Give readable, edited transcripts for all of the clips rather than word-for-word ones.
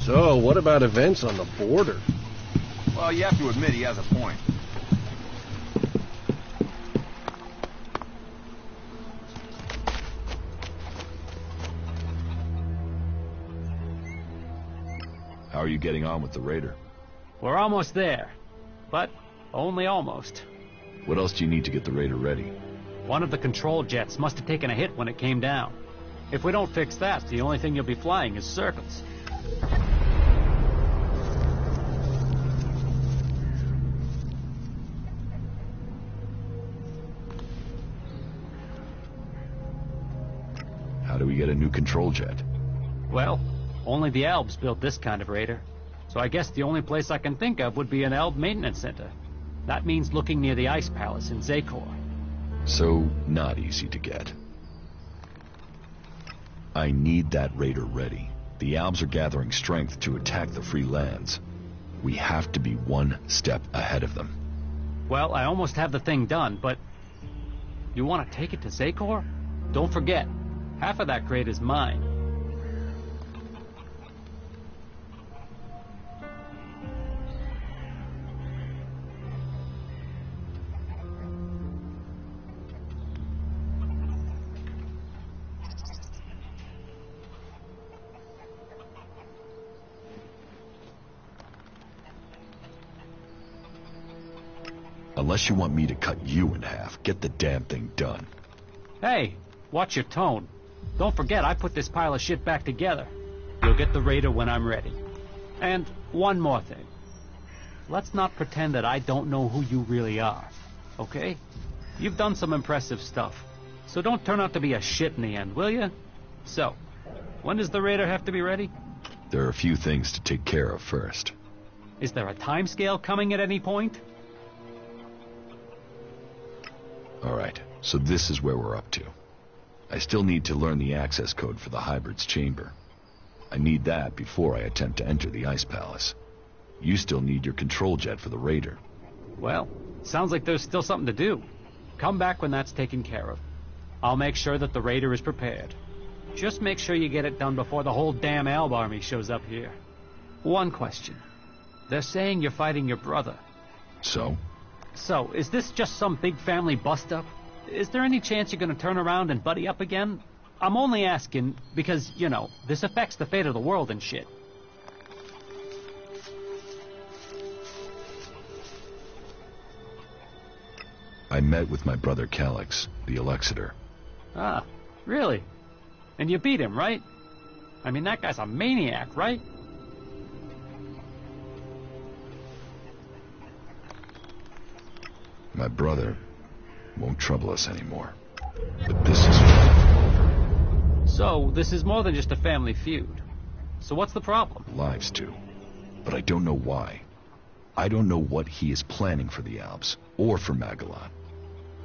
So, what about events on the border? Well, you have to admit he has a point. How are you getting on with the Raider? We're almost there, but only almost. What else do you need to get the Raider ready? One of the control jets must have taken a hit when it came down. If we don't fix that, the only thing you'll be flying is circles. How do we get a new control jet? Well, only the Elbs built this kind of Raider. So I guess the only place I can think of would be an Elb maintenance center. That means looking near the Ice Palace in Zakor. So, not easy to get. I need that Raider ready. The Albs are gathering strength to attack the free lands. We have to be one step ahead of them. Well, I almost have the thing done, but... You want to take it to Zakor? Don't forget, half of that crate is mine. Unless you want me to cut you in half, get the damn thing done. Hey, watch your tone. Don't forget, I put this pile of shit back together. You'll get the Raider when I'm ready. And one more thing. Let's not pretend that I don't know who you really are, okay? You've done some impressive stuff, so don't turn out to be a shit in the end, will you? So, when does the Raider have to be ready? There are a few things to take care of first. Is there a time scale coming at any point? Alright, so this is where we're up to. I still need to learn the access code for the Hybrid's chamber. I need that before I attempt to enter the Ice Palace. You still need your control jet for the Raider. Well, sounds like there's still something to do. Come back when that's taken care of. I'll make sure that the Raider is prepared. Just make sure you get it done before the whole damn Elb army shows up here. One question. They're saying you're fighting your brother. So? So, is this just some big family bust-up? Is there any chance you're gonna turn around and buddy up again? I'm only asking because, you know, this affects the fate of the world and shit. I met with my brother Calyx, the Alexitor. Ah, really? And you beat him, right? I mean, that guy's a maniac, right? My brother won't trouble us anymore. But this is... So, this is more than just a family feud. So what's the problem? Lives too. But I don't know why. I don't know what he is planning for the Alps, or for Magellan.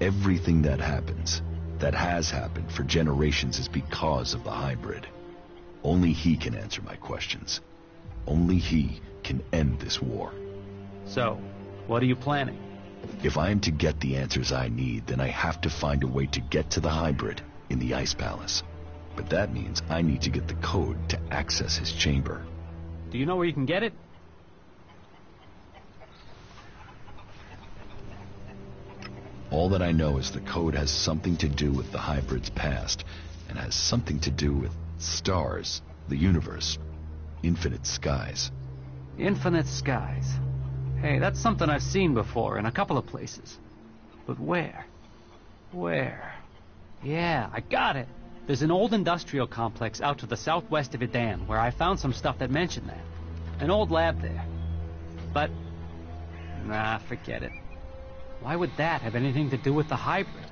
Everything that happens, that has happened for generations, is because of the Hybrid. Only he can answer my questions. Only he can end this war. So, what are you planning? If I am to get the answers I need, then I have to find a way to get to the Hybrid in the Ice Palace. But that means I need to get the code to access his chamber. Do you know where you can get it? All that I know is the code has something to do with the Hybrid's past, and has something to do with stars, the universe, infinite skies. Infinite skies. Hey, that's something I've seen before in a couple of places. But where? Where? Yeah, I got it. There's an old industrial complex out to the southwest of Idan where I found some stuff that mentioned that. An old lab there. But... nah, forget it. Why would that have anything to do with the Hybrid?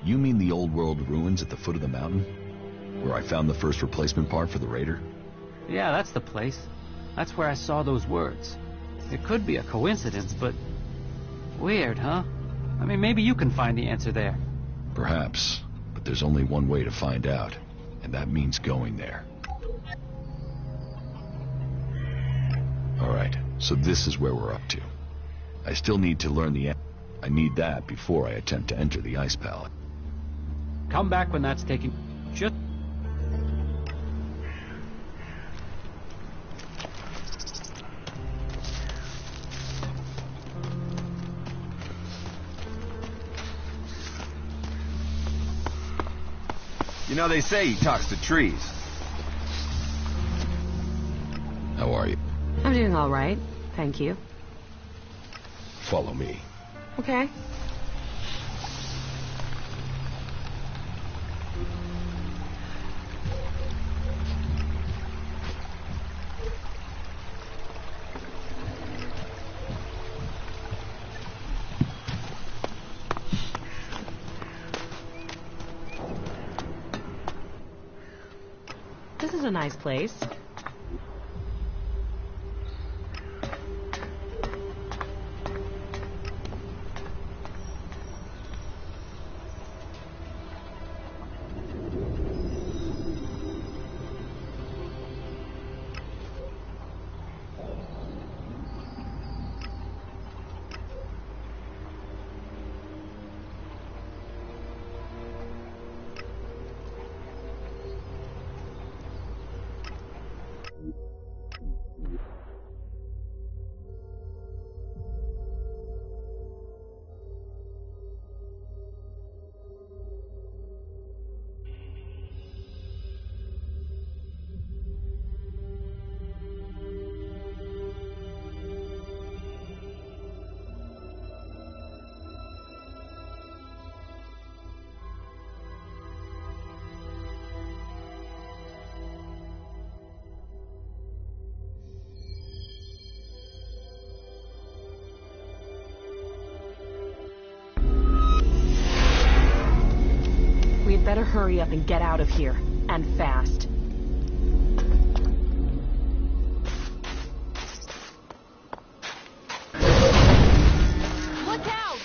You mean the old world ruins at the foot of the mountain? Where I found the first replacement part for the Raider? Yeah, that's the place. That's where I saw those words. It could be a coincidence, but... weird, huh? I mean, maybe you can find the answer there. Perhaps, but there's only one way to find out, and that means going there. Alright, so this is where we're up to. I still need to learn the... I need that before I attempt to enter the Ice Palace. Come back when that's taken... just... You know, they say he talks to trees. How are you? I'm doing all right, thank you. Follow me. Okay. This is a nice place. We'd better hurry up and get out of here. And fast. Look out!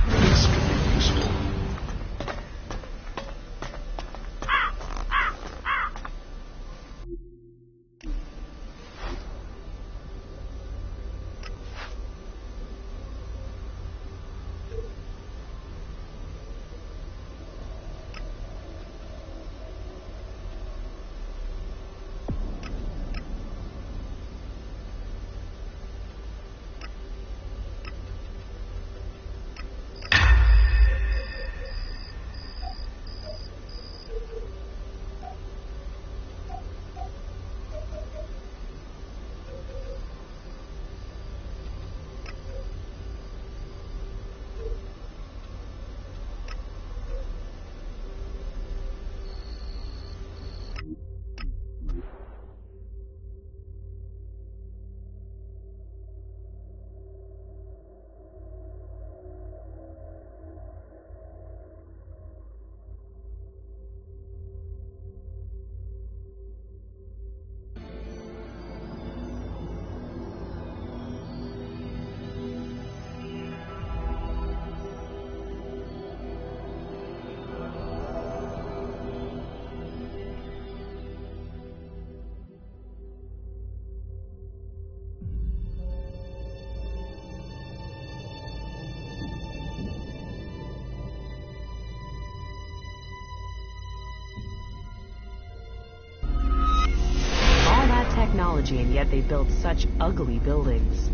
This could be useful. Technology, and yet they build such ugly buildings.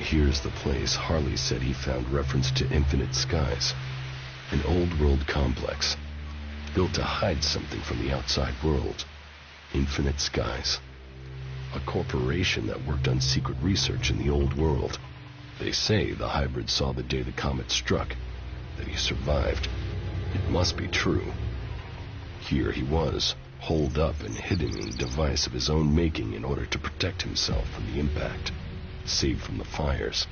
Here's the place Harley said he found reference to Infinite Skies, an old-world complex built to hide something from the outside world. Infinite Skies, a corporation that worked on secret research in the old world. They say the hybrid saw the day the comet struck, that he survived. It must be true. Here he was, holed up and hidden in a device of his own making in order to protect himself from the impact, saved from the fires,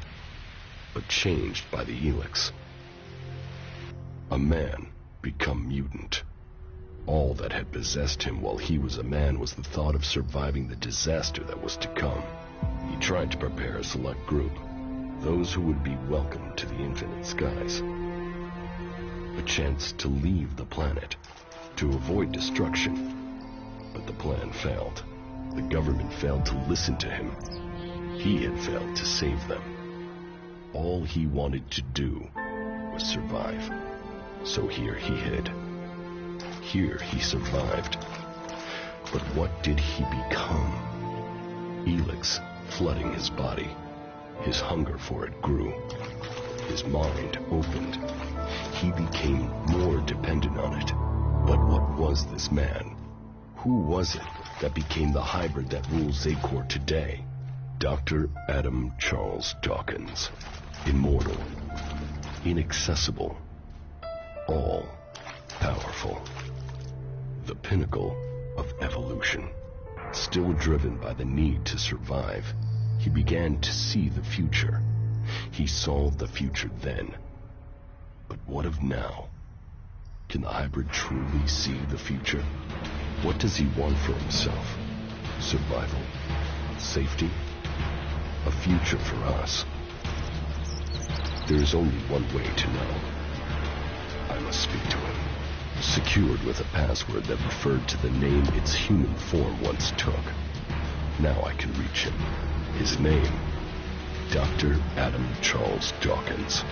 but changed by the Helix. A man become mutant. All that had possessed him while he was a man was the thought of surviving the disaster that was to come. He tried to prepare a select group, those who would be welcomed to the Infinite Skies. A chance to leave the planet, to avoid destruction. But the plan failed. The government failed to listen to him. He had failed to save them. All he wanted to do was survive. So here he hid. Here he survived. But what did he become? Helix flooding his body. His hunger for it grew. His mind opened. He became more dependent on it. But what was this man? Who was it that became the hybrid that rules Xacor today? Dr. Adam Charles Dawkins. Immortal. Inaccessible. All-powerful. The pinnacle of evolution. Still driven by the need to survive, he began to see the future. He saw the future then. But what of now? Can the hybrid truly see the future? What does he want for himself? Survival. Safety. A future for us. There is only one way to know. I must speak to him. Secured with a password that referred to the name its human form once took. Now I can reach him. His name, Dr. Adam Charles Dawkins.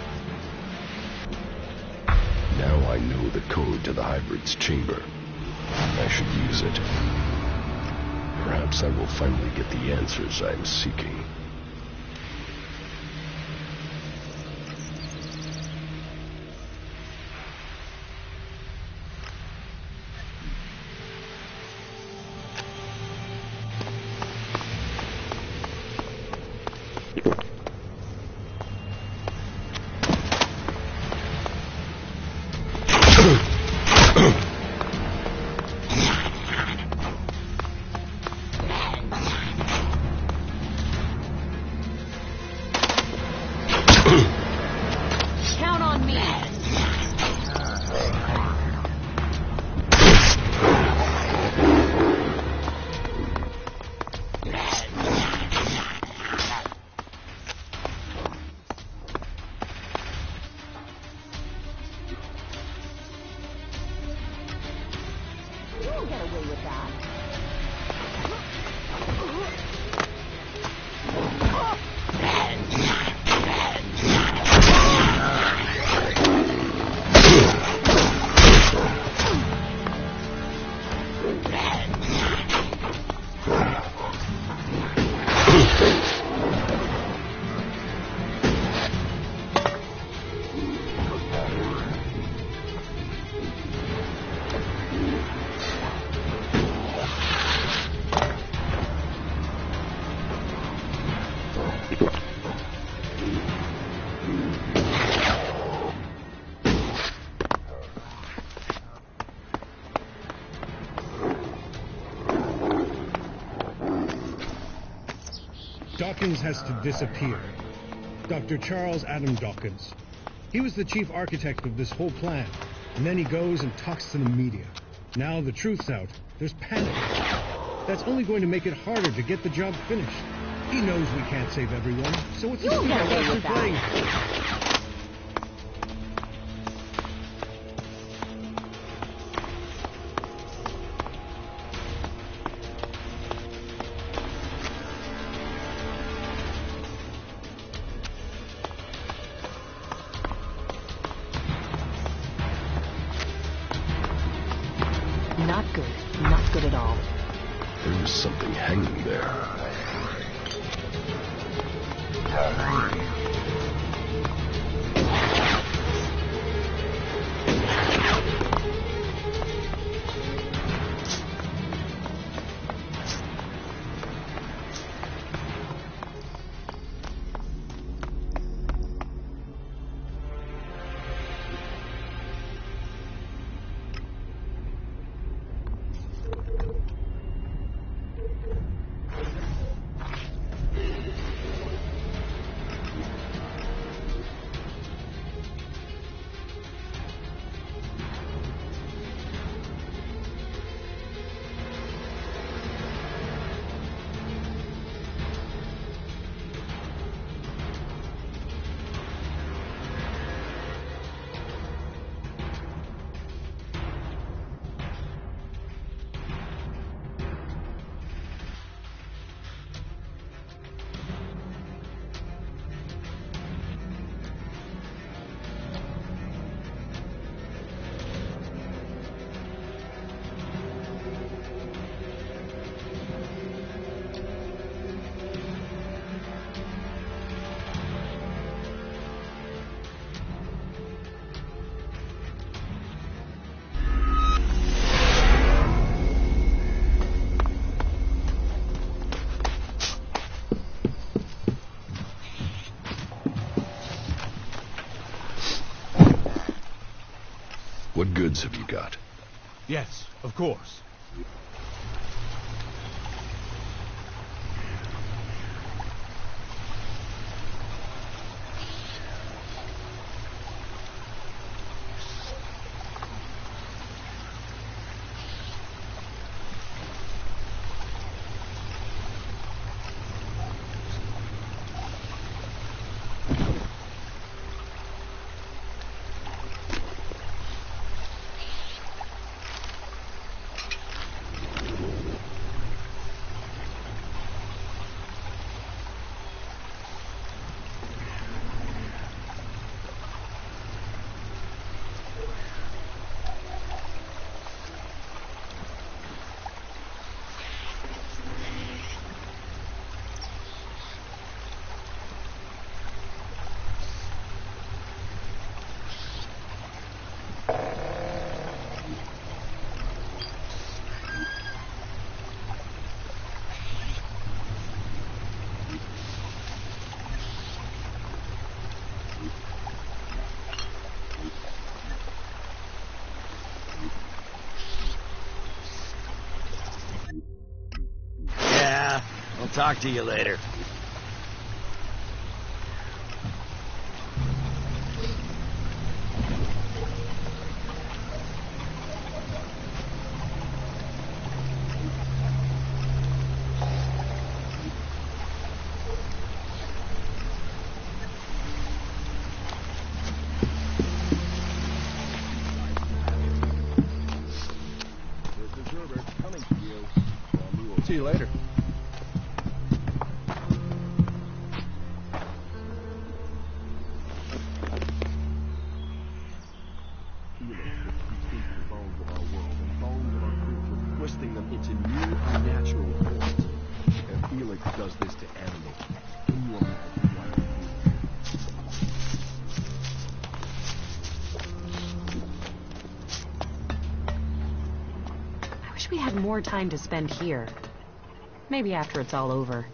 Now I know the code to the hybrid's chamber. I should use it. Perhaps I will finally get the answers I am seeking. Dawkins has to disappear. Dr. Charles Adam Dawkins. He was the chief architect of this whole plan, and then he goes and talks to the media. Now the truth's out. There's panic. That's only going to make it harder to get the job finished. He knows we can't save everyone, so what's the point of us playing? Not good. Not good at all. There is something hanging there. What goods have you got? Yes, of course. talk to you later. See you later. Twisting them into new unnatural forms. And Felix does this to animals. Can you imagine why he I wish we had more time to spend here. Maybe after it's all over.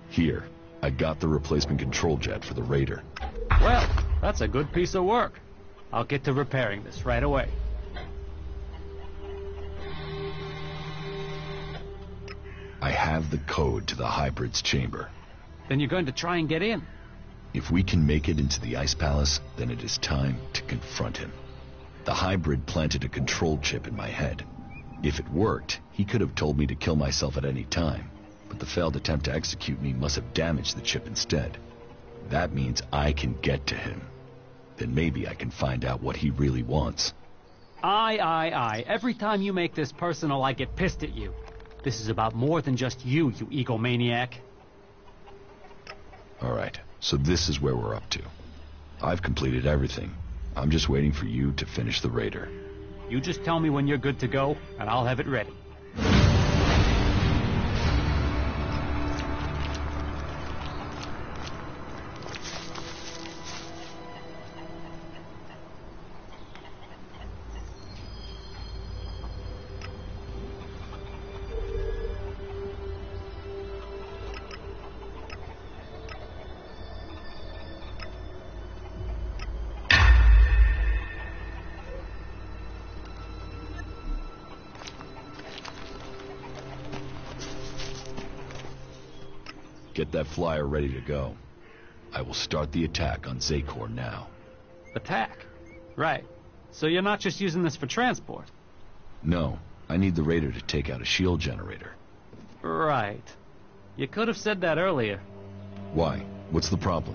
Here, I got the replacement control jet for the Raider. Well, that's a good piece of work. I'll get to repairing this right away. I have the code to the hybrid's chamber. Then you're going to try and get in. If we can make it into the Ice Palace, then it is time to confront him. The hybrid planted a control chip in my head. If it worked, he could have told me to kill myself at any time, but the failed attempt to execute me must have damaged the chip instead. That means I can get to him. Then maybe I can find out what he really wants. Aye. Every time you make this personal, I get pissed at you. This is about more than just you egomaniac. Alright, so this is where we're up to. I've completed everything. I'm just waiting for you to finish the Raider. You just tell me when you're good to go, and I'll have it ready. Get that flyer ready to go. I will start the attack on Xacor now. Attack? Right. So you're not just using this for transport? No, I need the Raider to take out a shield generator. Right. You could have said that earlier. Why? What's the problem?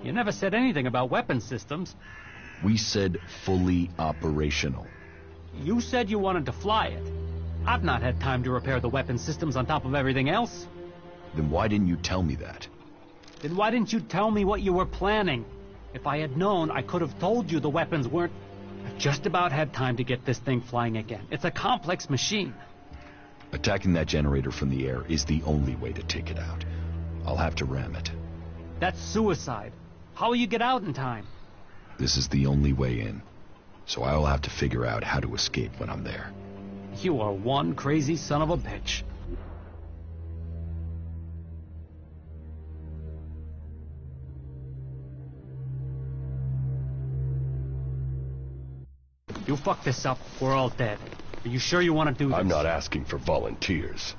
You never said anything about weapon systems. We said fully operational. You said you wanted to fly it. I've not had time to repair the weapon systems on top of everything else. Then why didn't you tell me that? Then why didn't you tell me what you were planning? If I had known, I could have told you the weapons weren't... I've just about had time to get this thing flying again. It's a complex machine. Attacking that generator from the air is the only way to take it out. I'll have to ram it. That's suicide. How will you get out in time? This is the only way in. So I will have to figure out how to escape when I'm there. You are one crazy son of a bitch. You fuck this up, we're all dead. Are you sure you want to do this? I'm not asking for volunteers.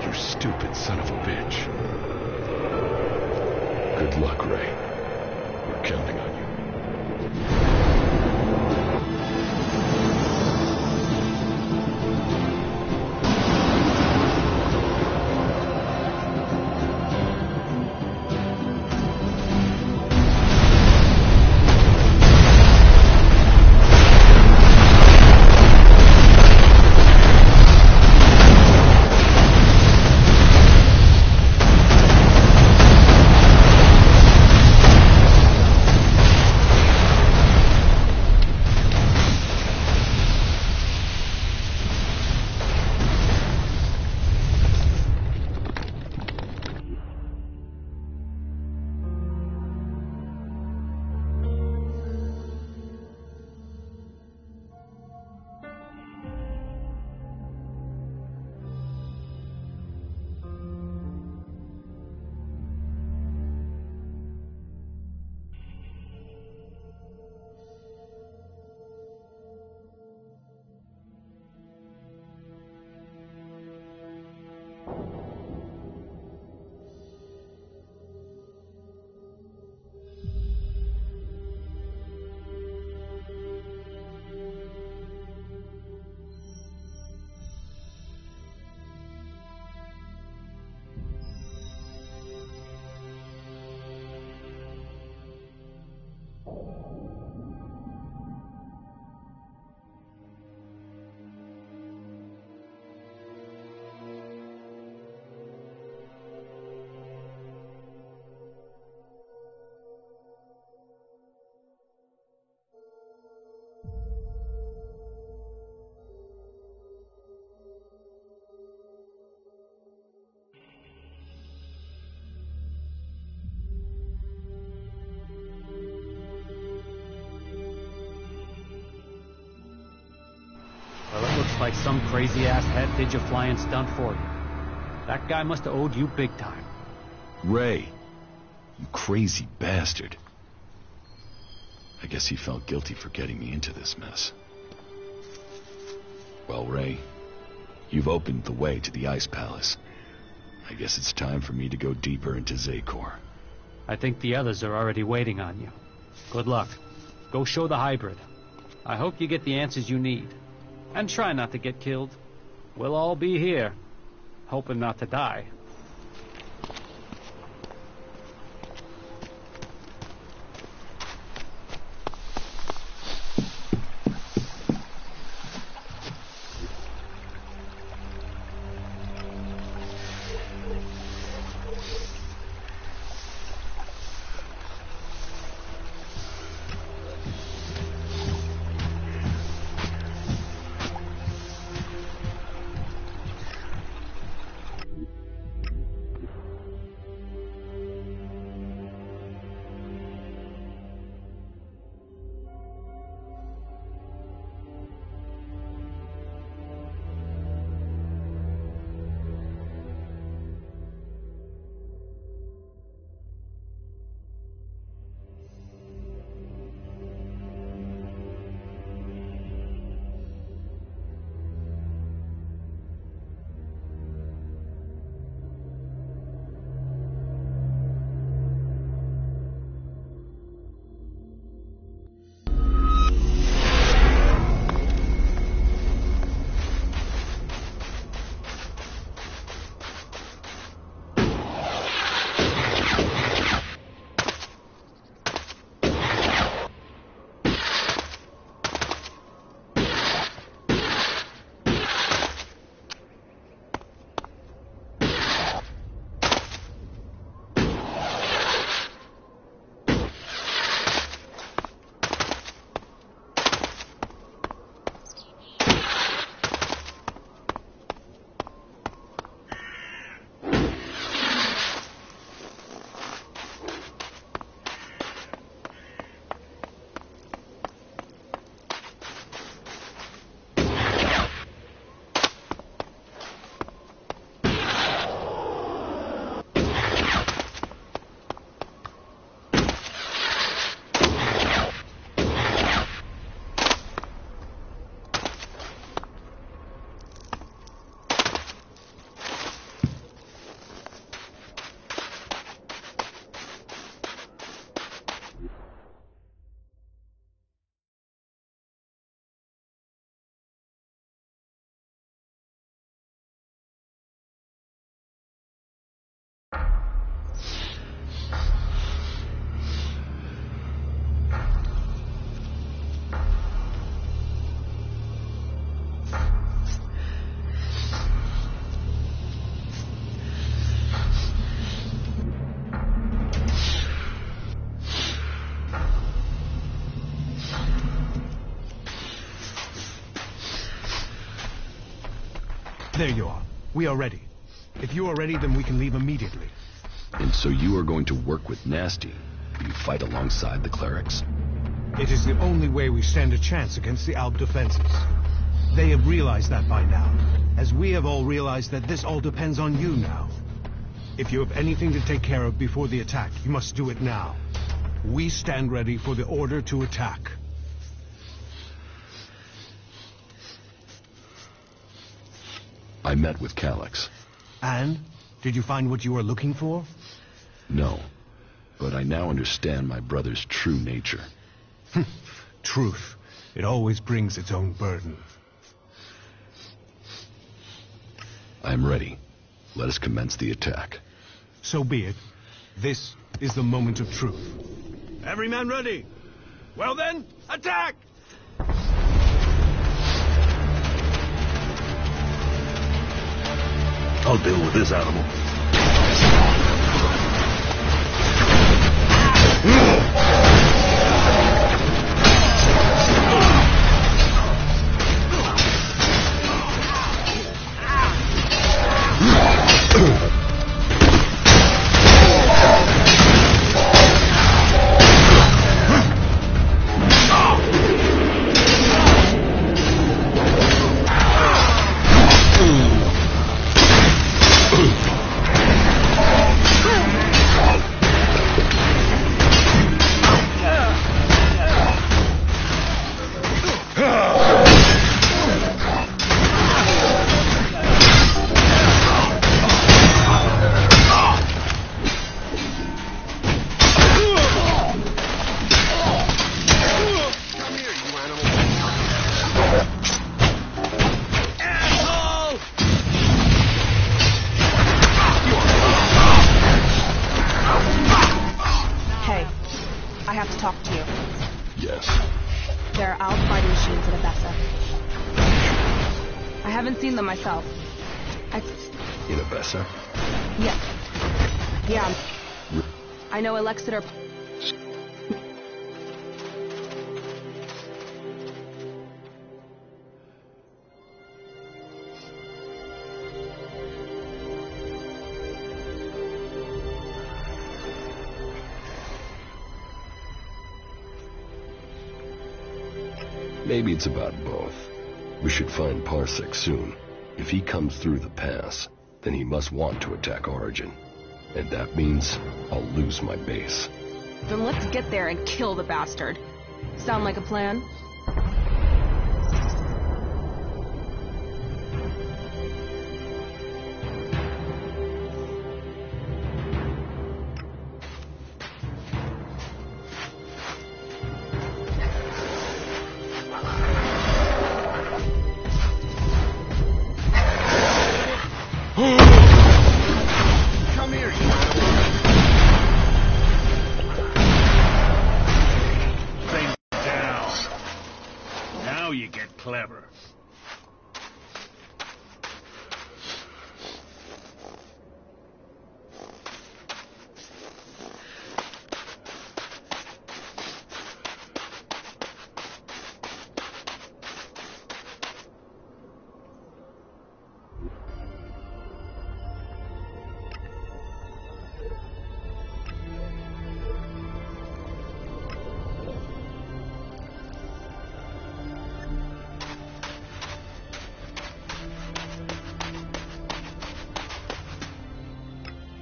You stupid son of a bitch. Good luck, Ray. We're counting on you. like some crazy-ass head did your flying stunt for you. That guy must have owed you big time. Ray, you crazy bastard. I guess he felt guilty for getting me into this mess. Well, Ray, you've opened the way to the Ice Palace. I guess it's time for me to go deeper into Xacor. I think the others are already waiting on you. Good luck. Go show the hybrid. I hope you get the answers you need. And try not to get killed. We'll all be here, hoping not to die. There you are. We are ready. If you are ready, then we can leave immediately. And so you are going to work with Nasty? Will you fight alongside the clerics? It is the only way we stand a chance against the Alb defenses. They have realized that by now, as we have all realized that this all depends on you now. If you have anything to take care of before the attack, you must do it now. We stand ready for the order to attack. I met with Calyx. And? Did you find what you were looking for? No, but I now understand my brother's true nature. Truth. It always brings its own burden. I am ready. Let us commence the attack. So be it. This is the moment of truth. Every man ready? Well then, attack! I'll deal with this animal. haven't seen them myself. In Avessa? Yeah. Yeah. I know Alexeter... Maybe it's about both. We should find Parsec soon. If he comes through the pass, then he must want to attack Origin. And that means I'll lose my base. Then let's get there and kill the bastard. Sound like a plan? Come here, Thing down. Now you get clever.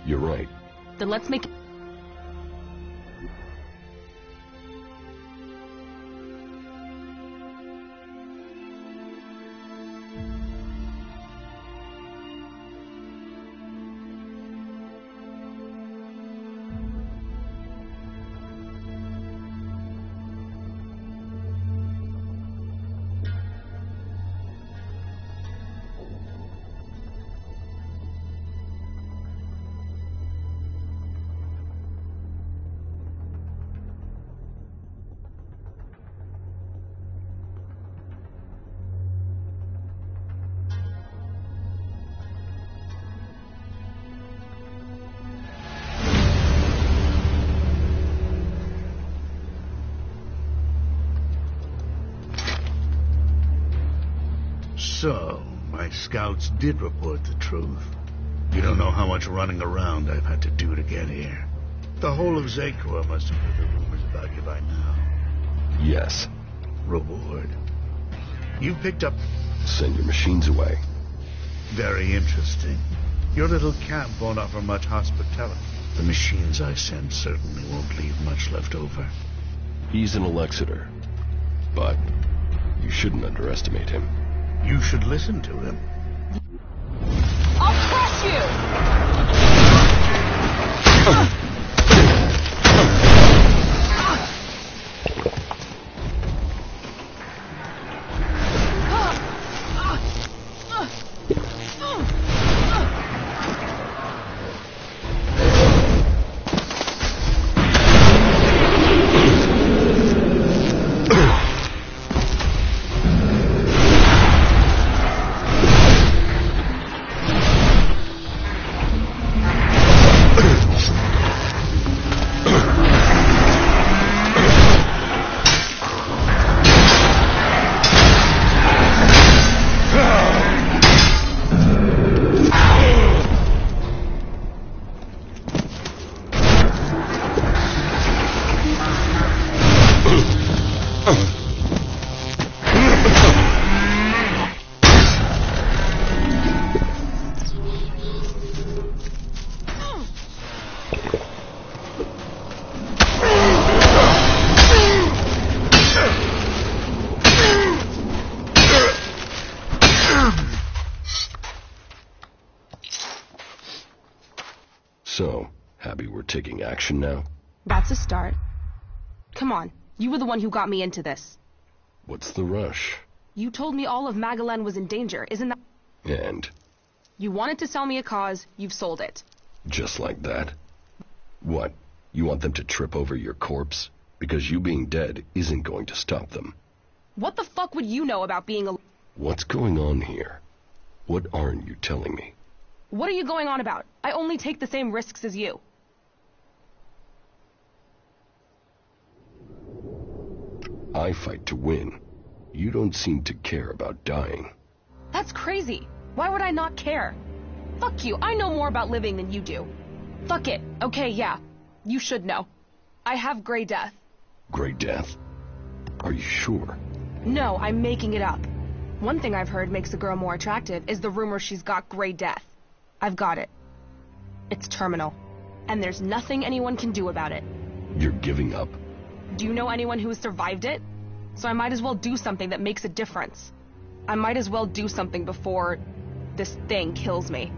You're right. Then let's make... So, my scouts did report the truth. You don't know how much running around I've had to do to get here. The whole of Zakor must have heard the rumors about you by now. Yes. Reward. You've picked up... Send your machines away. Very interesting. Your little camp won't offer much hospitality. The machines I send certainly won't leave much left over. He's an Alexeter. But you shouldn't underestimate him. You should listen to him. I'll crush you! So, happy we're taking action now? That's a start. Come on, you were the one who got me into this. What's the rush? You told me all of Magalan was in danger, isn't that... And? You wanted to sell me a cause, you've sold it. Just like that? What? You want them to trip over your corpse? Because you being dead isn't going to stop them. What the fuck would you know about being a... What's going on here? What aren't you telling me? What are you going on about? I only take the same risks as you. I fight to win. You don't seem to care about dying. That's crazy. Why would I not care? Fuck you, I know more about living than you do. Fuck it. Okay, yeah. You should know. I have Grey Death. Grey Death? Are you sure? No, I'm making it up. One thing I've heard makes a girl more attractive is the rumor she's got Grey Death. I've got it. It's terminal. And there's nothing anyone can do about it. You're giving up? Do you know anyone who has survived it? So I might as well do something that makes a difference. I might as well do something before this thing kills me.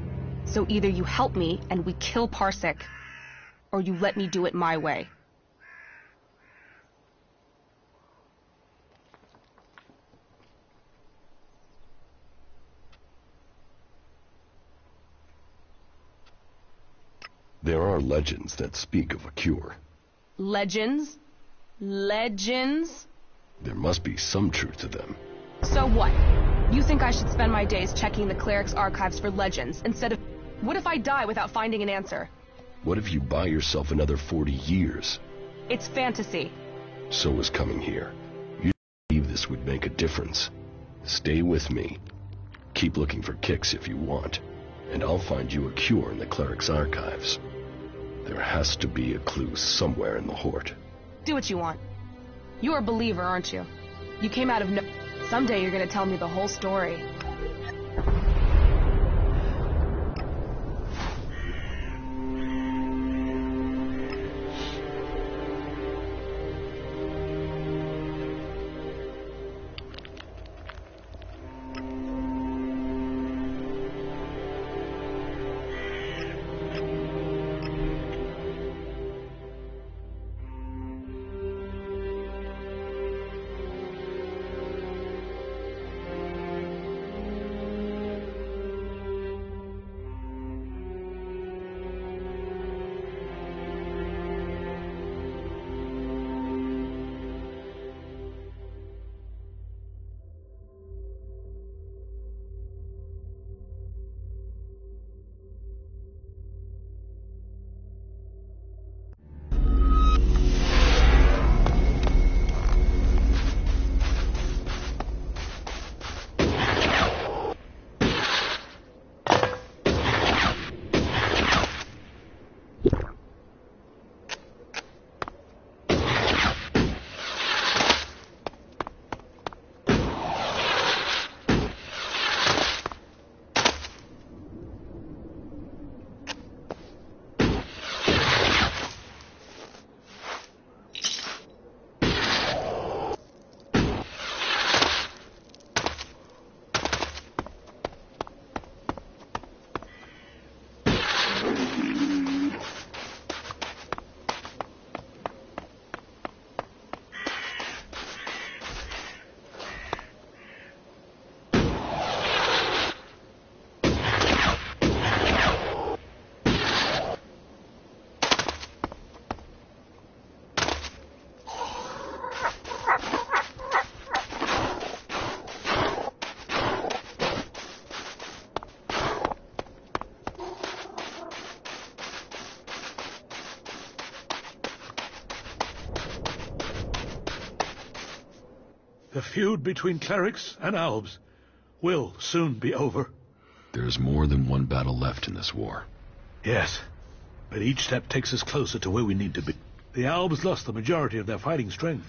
So either you help me and we kill Parsec, or you let me do it my way. There are legends that speak of a cure. Legends? Legends? There must be some truth to them. So what? You think I should spend my days checking the cleric's archives for legends instead of... What if I die without finding an answer? What if you buy yourself another 40 years? It's fantasy. So is coming here. You believe this would make a difference. Stay with me. Keep looking for Kix if you want, and I'll find you a cure in the cleric's archives. There has to be a clue somewhere in the Hort. Do what you want. You're a believer, aren't you? You came out of no... Someday you're gonna tell me the whole story. The feud between clerics and albs will soon be over. There's more than one battle left in this war. Yes, but each step takes us closer to where we need to be. The albs lost the majority of their fighting strength,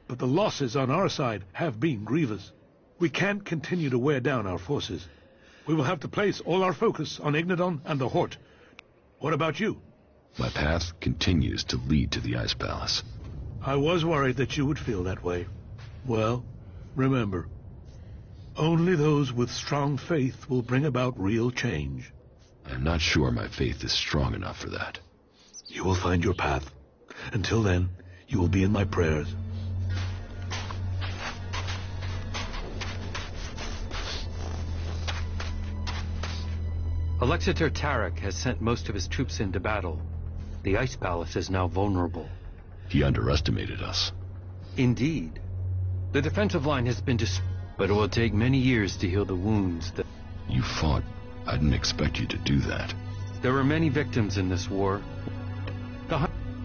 but the losses on our side have been grievous. We can't continue to wear down our forces. We will have to place all our focus on Ignadon and the Hort. What about you? My path continues to lead to the Ice Palace. I was worried that you would feel that way. Well, remember, only those with strong faith will bring about real change. I'm not sure my faith is strong enough for that. You will find your path. Until then, you will be in my prayers. Alexander Tarek has sent most of his troops into battle. The Ice Palace is now vulnerable. He underestimated us. Indeed. The defensive line has been but it will take many years to heal the wounds that... You you fought, I didn't expect you to do that. There were many victims in this war.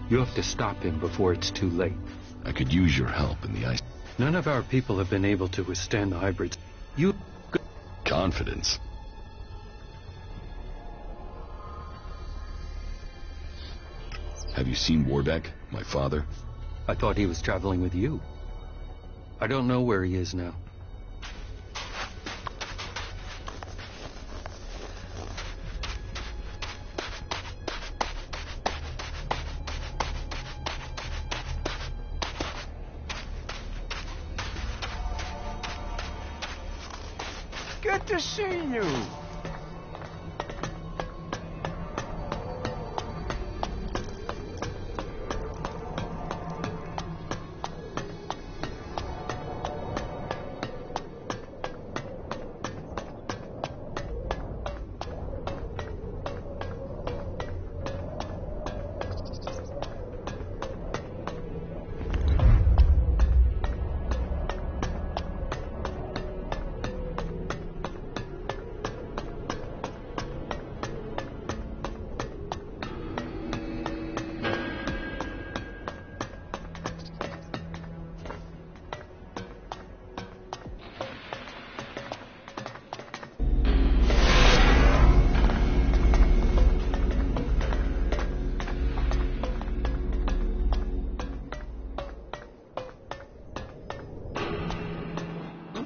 You have to stop him before it's too late. I could use your help in the ice. None of our people have been able to withstand the hybrids. Confidence. Have you seen Wardeck, my father? I thought he was traveling with you. I don't know where he is now. Good to see you.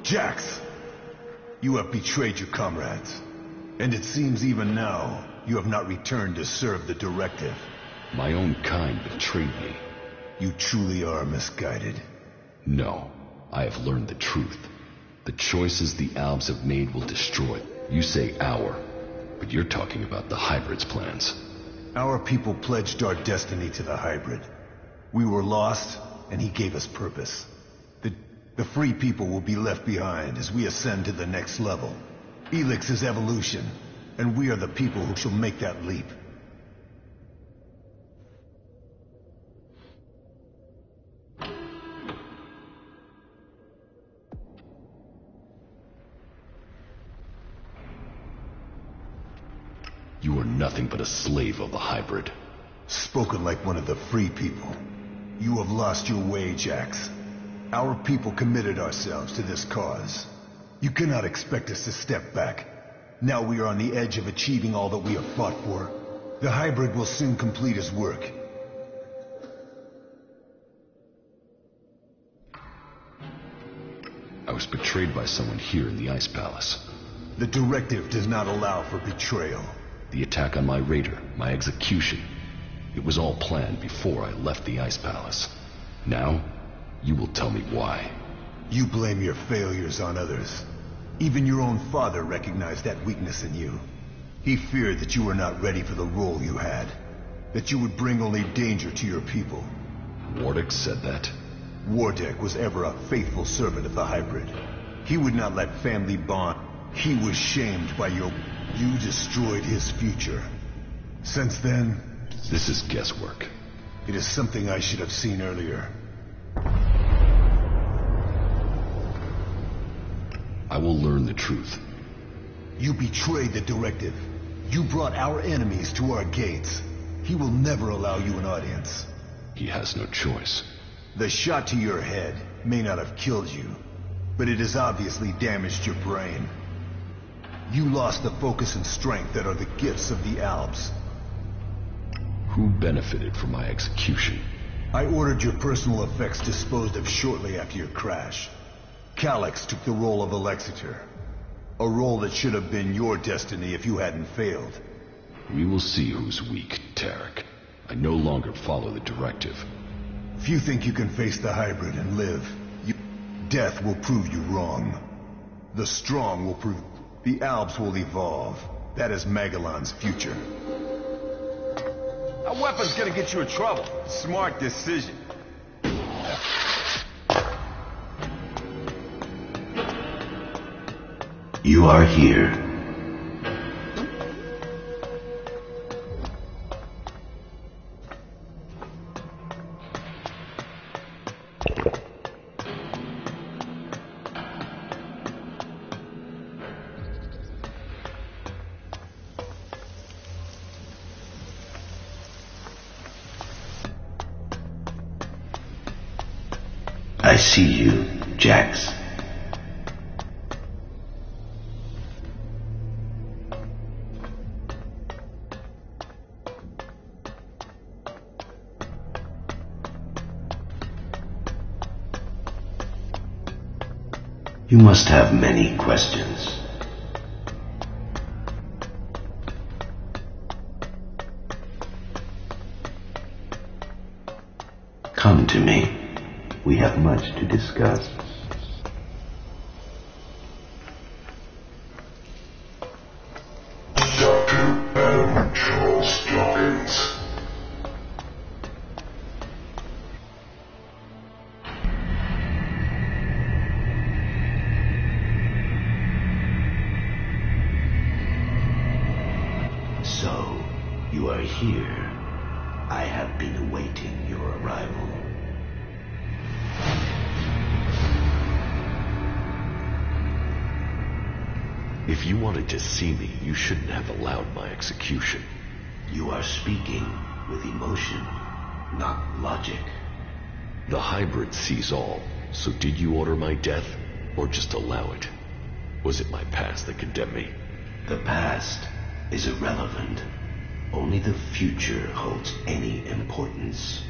Jax, you have betrayed your comrades. And it seems even now, you have not returned to serve the directive. My own kind betrayed me. You truly are misguided. No, I have learned the truth. The choices the Albs have made will destroy. You say our, but you're talking about the Hybrid's plans. Our people pledged our destiny to the Hybrid. We were lost, and he gave us purpose. The free people will be left behind as we ascend to the next level. Elix is evolution, and we are the people who shall make that leap. You are nothing but a slave of the Hybrid. Spoken like one of the free people. You have lost your way, Jax. Our people committed ourselves to this cause. You cannot expect us to step back. Now we are on the edge of achieving all that we have fought for. The Hybrid will soon complete his work. I was betrayed by someone here in the Ice Palace. The directive does not allow for betrayal. The attack on my raider, my execution. It was all planned before I left the Ice Palace. Now, you will tell me why. You blame your failures on others. Even your own father recognized that weakness in you. He feared that you were not ready for the role you had. That you would bring only danger to your people. Wardeck said that? Wardeck was ever a faithful servant of the Hybrid. He would not let family bond. He was shamed by your... You destroyed his future. Since then... This is guesswork. It is something I should have seen earlier. I will learn the truth. You betrayed the directive. You brought our enemies to our gates. He will never allow you an audience. He has no choice. The shot to your head may not have killed you, but it has obviously damaged your brain. You lost the focus and strength that are the gifts of the Albs. Who benefited from my execution? I ordered your personal effects disposed of shortly after your crash. Calyx took the role of Alexeter. A role that should have been your destiny if you hadn't failed. We will see who's weak, Tarek. I no longer follow the directive. If you think you can face the Hybrid and live, death will prove you wrong. The strong will prove... The Albs will evolve. That is Magellan's future. That weapon's gonna get you in trouble. Smart decision. You are here. see you, Jax. You must have many questions. Come to me. We have much to discuss. Dr. Adam Charles Dawkins. So, you are here. I have been awaiting your arrival. If you wanted to see me, you shouldn't have allowed my execution. You are speaking with emotion, not logic. The hybrid sees all, so did you order my death, or just allow it? Was it my past that condemned me? The past is irrelevant. Only the future holds any importance.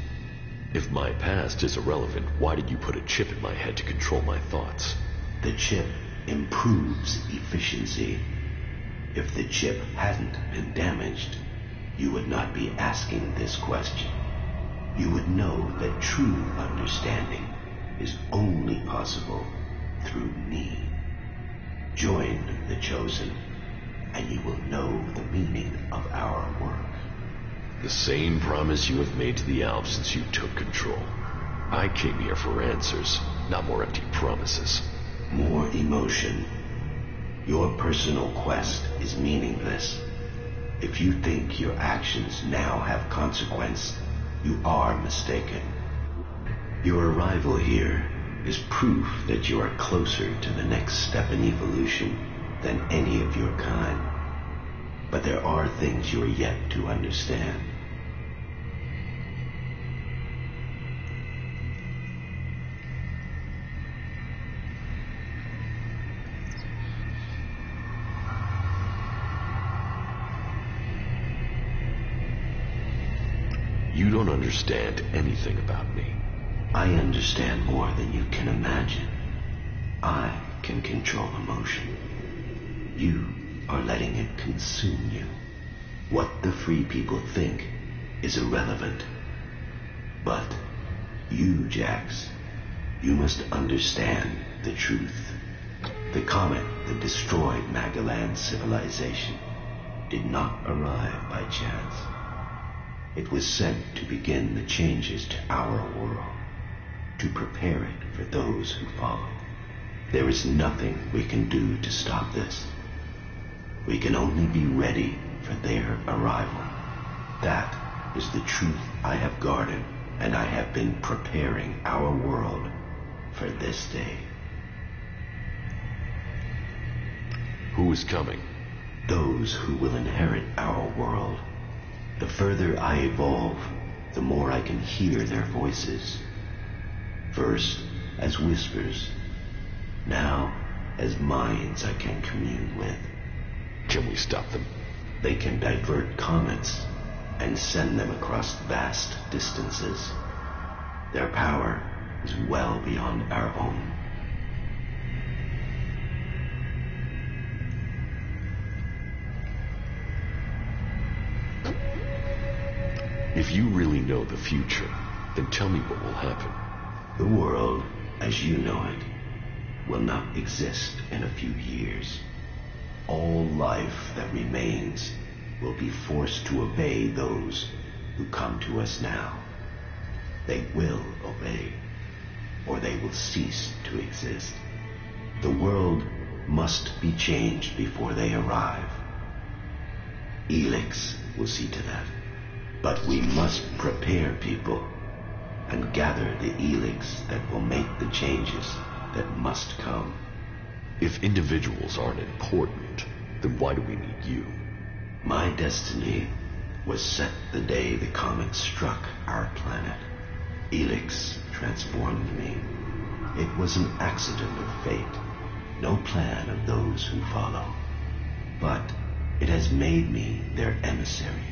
If my past is irrelevant, why did you put a chip in my head to control my thoughts? The chip improves efficiency. If the chip hadn't been damaged, you would not be asking this question. You would know that true understanding is only possible through me. Join the Chosen, and you will know the meaning of our work. The same promise you have made to the Alps since you took control. I came here for answers, not more empty promises. More emotion. Your personal quest is meaningless. If you think your actions now have consequence, you are mistaken. Your arrival here is proof that you are closer to the next step in evolution than any of your kind. But there are things you are yet to understand. You don't understand anything about me. I understand more than you can imagine. I can control emotion. You are letting it consume you. What the free people think is irrelevant. But you, Jax, you must understand the truth. The comet that destroyed Magalan's civilization did not arrive by chance. It was sent to begin the changes to our world, to prepare it for those who follow. There is nothing we can do to stop this. We can only be ready for their arrival. That is the truth I have guarded, and I have been preparing our world for this day. Who is coming? Those who will inherit our world. The further I evolve, the more I can hear their voices. First, as whispers. Now, as minds I can commune with. Can we stop them? They can divert comets and send them across vast distances. Their power is well beyond our own. If you really know the future, then tell me what will happen. The world, as you know it, will not exist in a few years. All life that remains will be forced to obey those who come to us now. They will obey, or they will cease to exist. The world must be changed before they arrive. Elix will see to that. But we must prepare people and gather the Elix that will make the changes that must come. If individuals aren't important, then why do we need you? My destiny was set the day the comet struck our planet. Elix transformed me. It was an accident of fate, no plan of those who follow. But it has made me their emissary.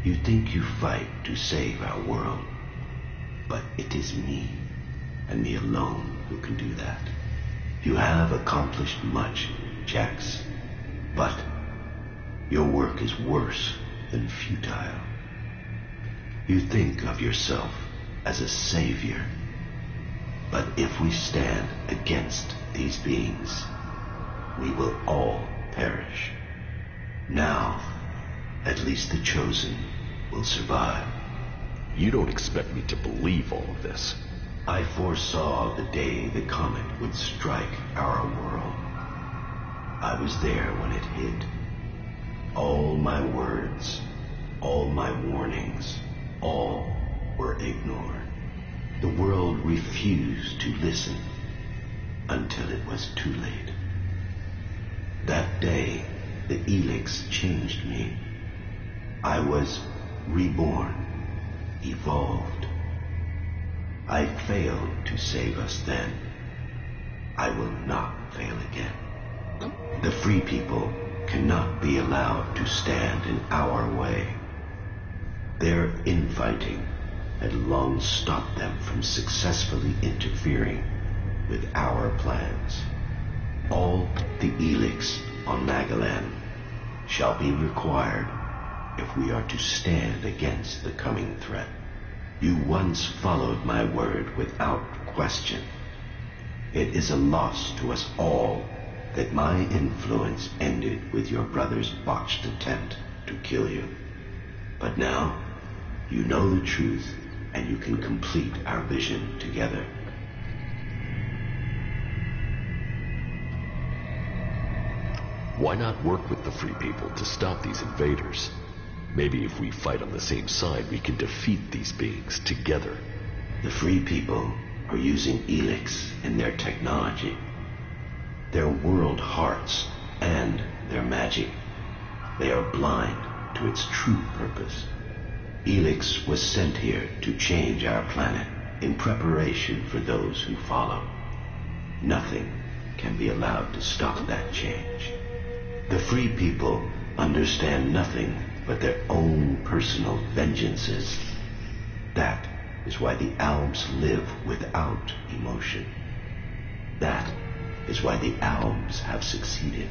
You think you fight to save our world, but it is me, and me alone, who can do that. You have accomplished much, Jax, but your work is worse than futile. You think of yourself as a savior, but if we stand against these beings, we will all perish. Now, at least the Chosen will survive. You don't expect me to believe all of this. I foresaw the day the comet would strike our world. I was there when it hit. All my words, all my warnings, all were ignored. The world refused to listen until it was too late. That day, the Elix changed me. I was reborn, evolved. I failed to save us then. I will not fail again. The free people cannot be allowed to stand in our way. Their infighting had long stopped them from successfully interfering with our plans. All the Elix on Magalan shall be required if we are to stand against the coming threat. You once followed my word without question. It is a loss to us all that my influence ended with your brother's botched attempt to kill you. But now, you know the truth, and you can complete our vision together. Why not work with the Free People to stop these invaders? Maybe if we fight on the same side, we can defeat these beings together. The Free People are using Elix and their technology, their world hearts, and their magic. They are blind to its true purpose. Elix was sent here to change our planet in preparation for those who follow. Nothing can be allowed to stop that change. The Free People understand nothing but their own personal vengeances. That is why the Albs live without emotion. That is why the Albs have succeeded.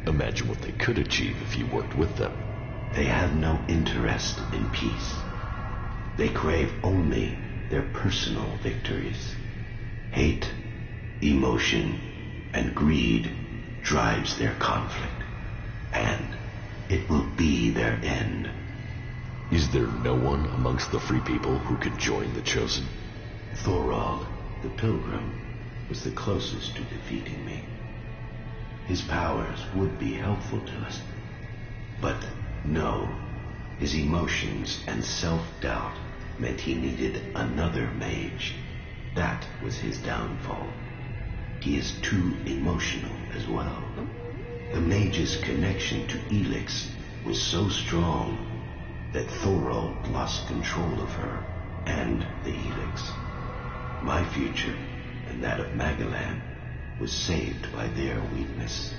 Imagine what they could achieve if you worked with them. They have no interest in peace. They crave only their personal victories. Hate, emotion, and greed drives their conflict. And it will be their end. Is there no one amongst the Free People who could join the Chosen? Thorald, the Pilgrim, was the closest to defeating me. His powers would be helpful to us. But no, his emotions and self-doubt meant he needed another mage. That was his downfall. He is too emotional as well. The mage's connection to Elix was so strong that Thorald lost control of her and the Elix. My future and that of Magalan was saved by their weakness.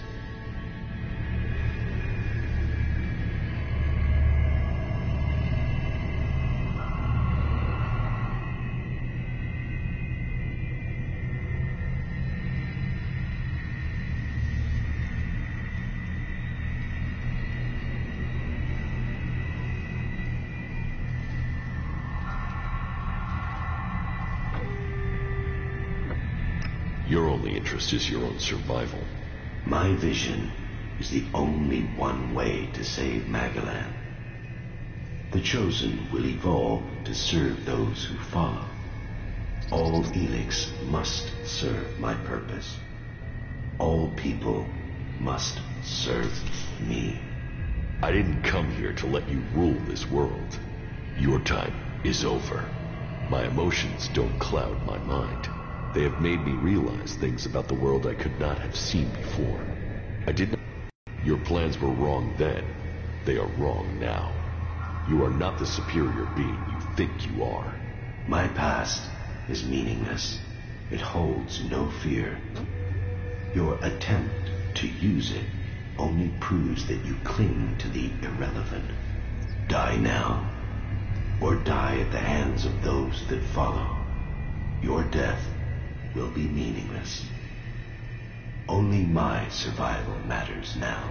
Your only interest is your own survival. My vision is the only one way to save Magalan. The Chosen will evolve to serve those who follow. All Elix must serve my purpose. All people must serve me. I didn't come here to let you rule this world. Your time is over. My emotions don't cloud my mind. They have made me realize things about the world I could not have seen before. I did not. Your plans were wrong then. They are wrong now. You are not the superior being you think you are. My past is meaningless. It holds no fear. Your attempt to use it only proves that you cling to the irrelevant. Die now, or die at the hands of those that follow. Your death will be meaningless. Only my survival matters now.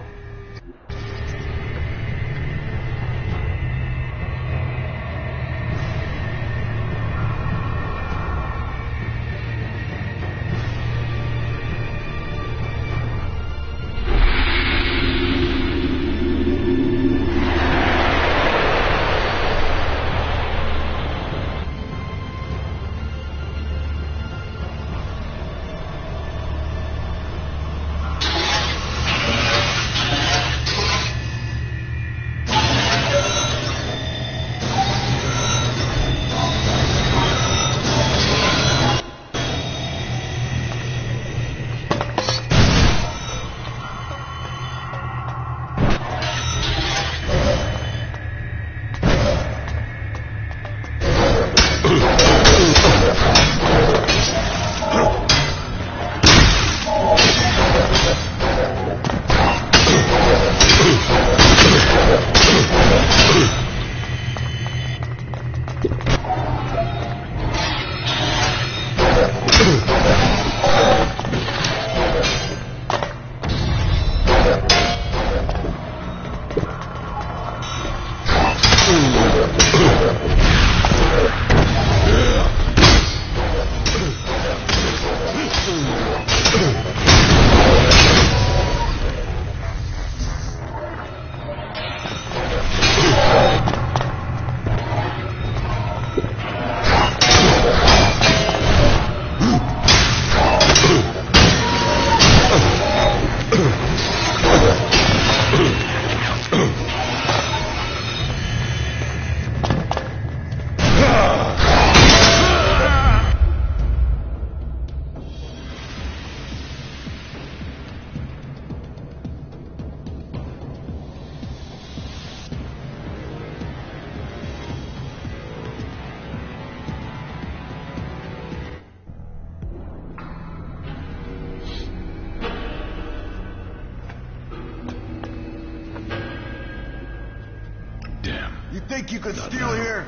You think you could steal here?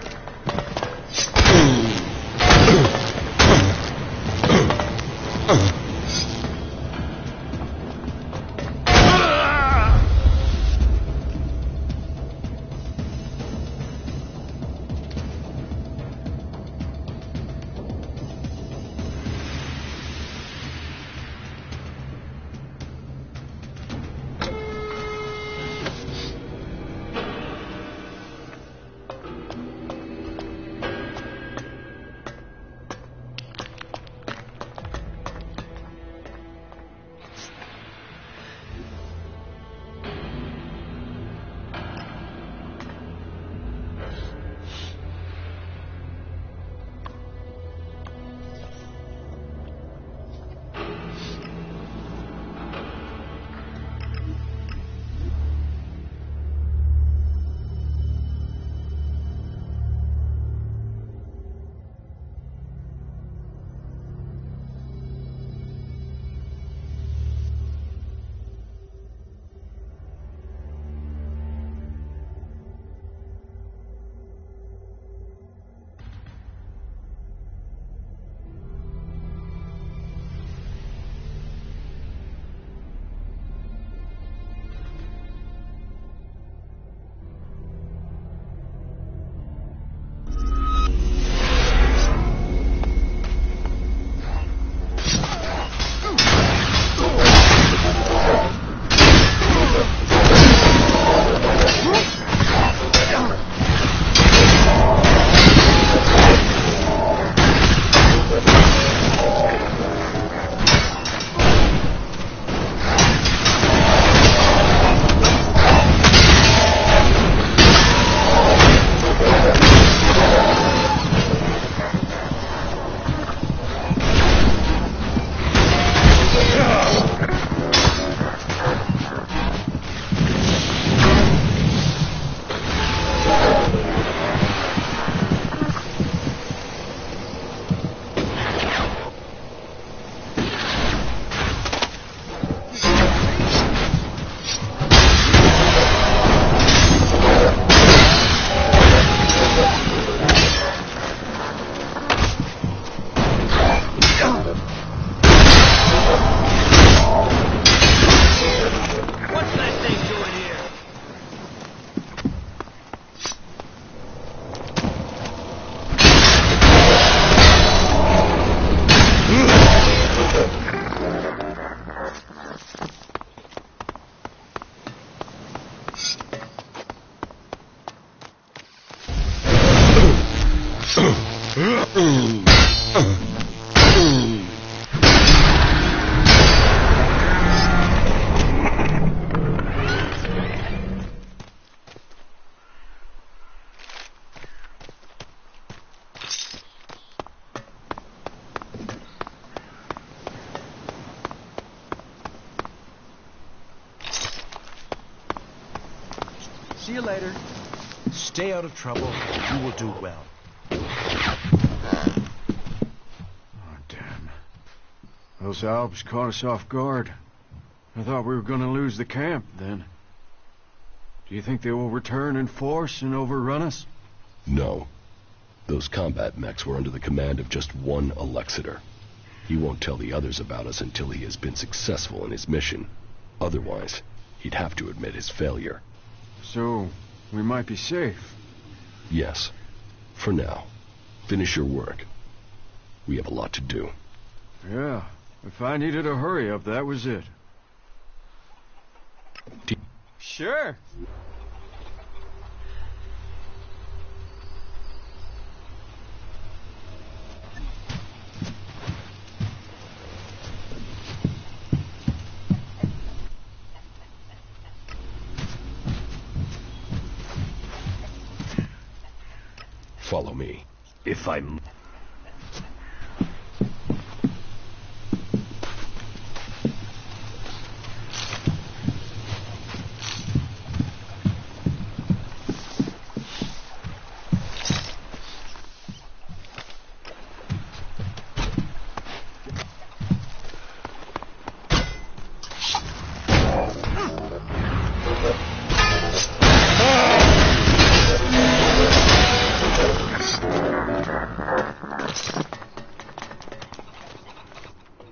See you later. Stay out of trouble. You will do well. Oh, damn. Those Alps caught us off guard. I thought we were going to lose the camp then. Do you think they will return in force and overrun us? No. Those combat mechs were under the command of just one Alexander. He won't tell the others about us until he has been successful in his mission. Otherwise, he'd have to admit his failure. So, we might be safe. Yes. For now. Finish your work. We have a lot to do. Yeah. If I needed a hurry up, that was it. Sure. Follow me. If I'm...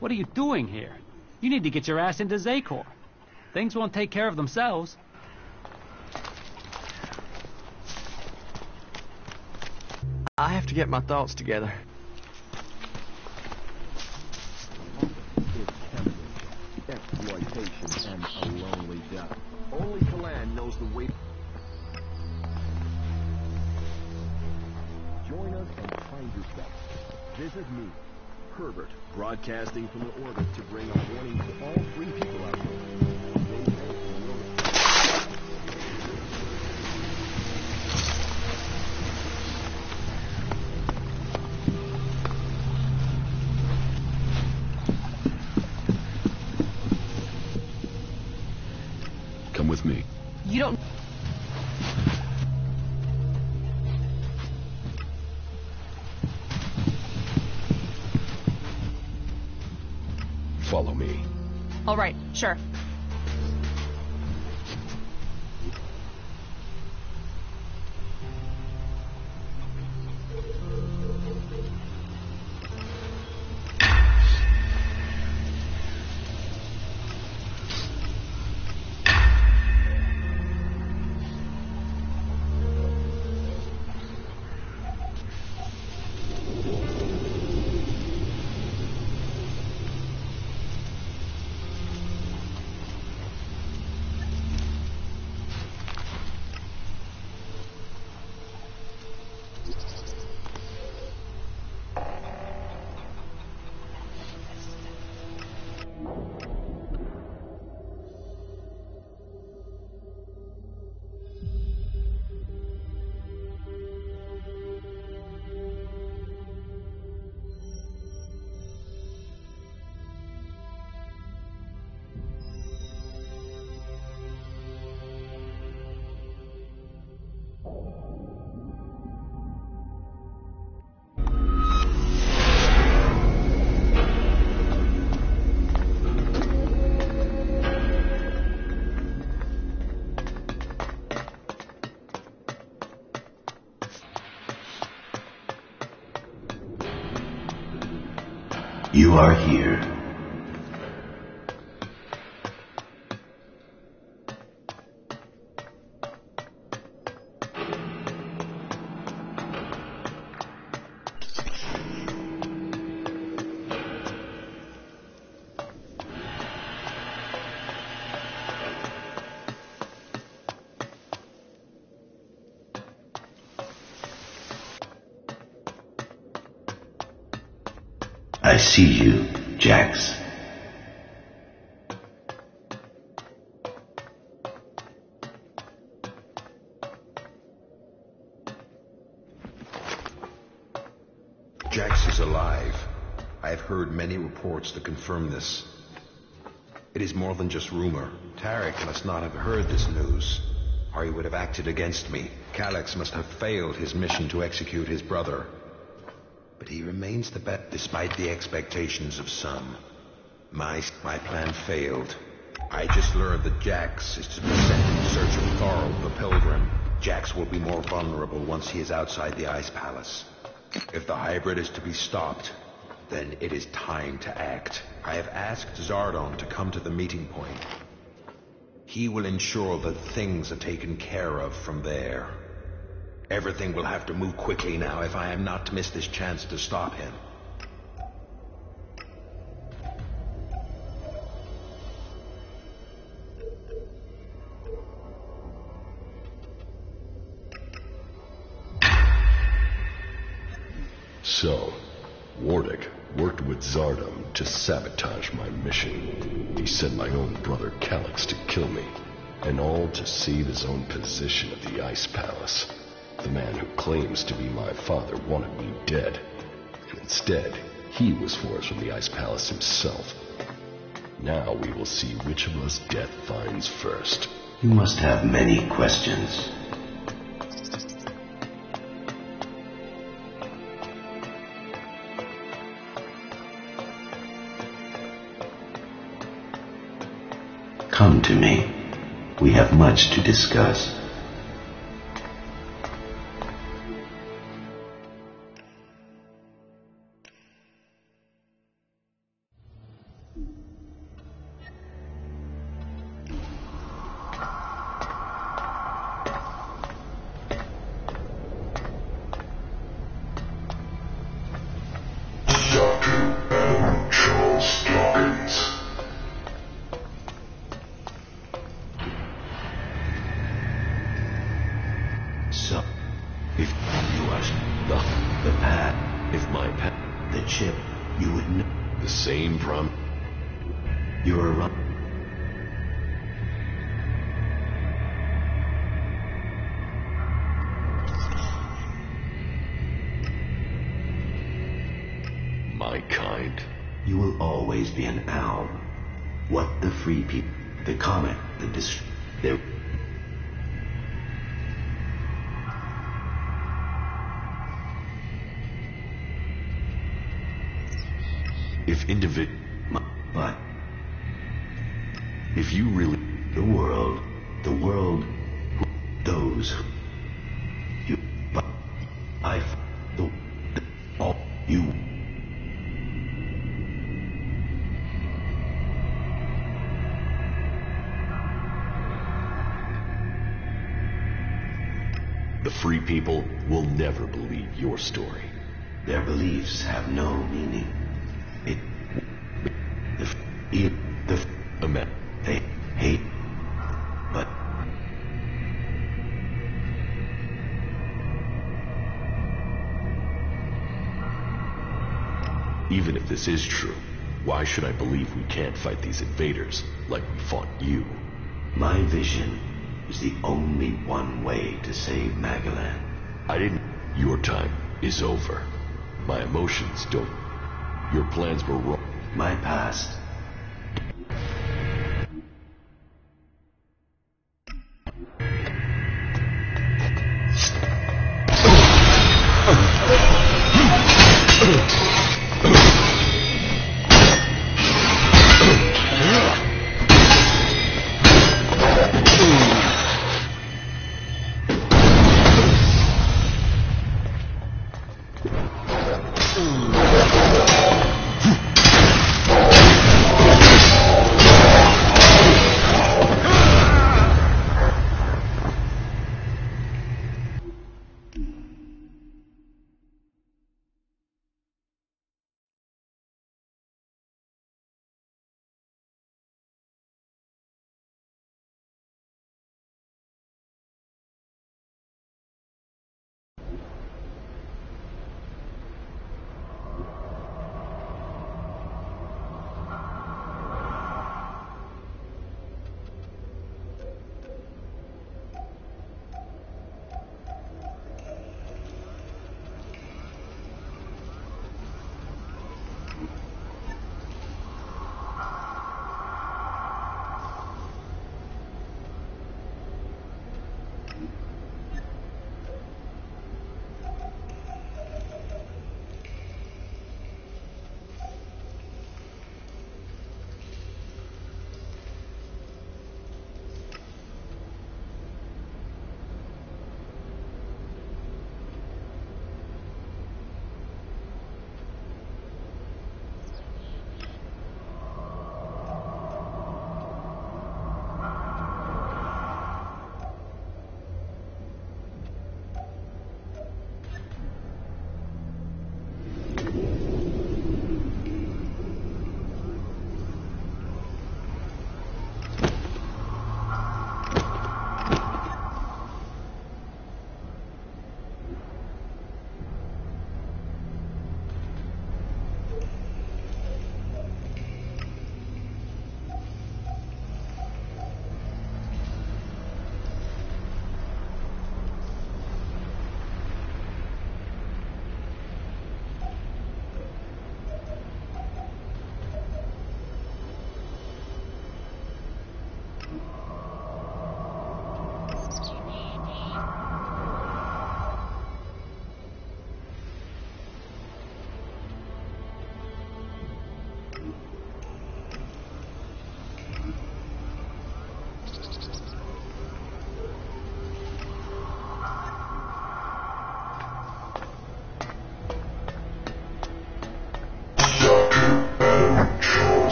What are you doing here? You need to get your ass into Xacor. Things won't take care of themselves. I have to get my thoughts together. Exploitation and a lonely death. Only Kalan knows the way. Join us and find yourself. Visit me, Herbert, broadcasting from the orbit to bring a warning to all free people out there. Come with me. You don't... Follow me. All right, sure. You are here. I see you, Jax. Jax is alive. I have heard many reports that confirm this. It is more than just rumor. Tarek must not have heard this news, or he would have acted against me. Calyx must have failed his mission to execute his brother. But he remains the best despite the expectations of some. My plan failed. I just learned that Jax is to be sent in search of Thorald the Pilgrim. Jax will be more vulnerable once he is outside the Ice Palace. If the hybrid is to be stopped, then it is time to act. I have asked Zardon to come to the meeting point. He will ensure that things are taken care of from there. Everything will have to move quickly now if I am not to miss this chance to stop him. So, Wardick worked with Zardom to sabotage my mission. He sent my own brother Calyx to kill me, and all to save his own position at the Ice Palace. The man who claims to be my father wanted me dead, and instead, he was forced from the Ice Palace himself. Now we will see which of us death finds first. You must have many questions. Come to me. We have much to discuss. So, if you ask the path, if my path, the chip, you would know. The same You're a my kind. You will always be an owl. What the free people, the comet, the If But if you really... The world, those, you, but all, you. The free people will never believe your story. Their beliefs have no meaning. They hate, but even if this is true, why should I believe we can't fight these invaders like we fought you? My vision is the only one way to save Magalan. Your time is over. My emotions don't... Your plans were wrong. My past.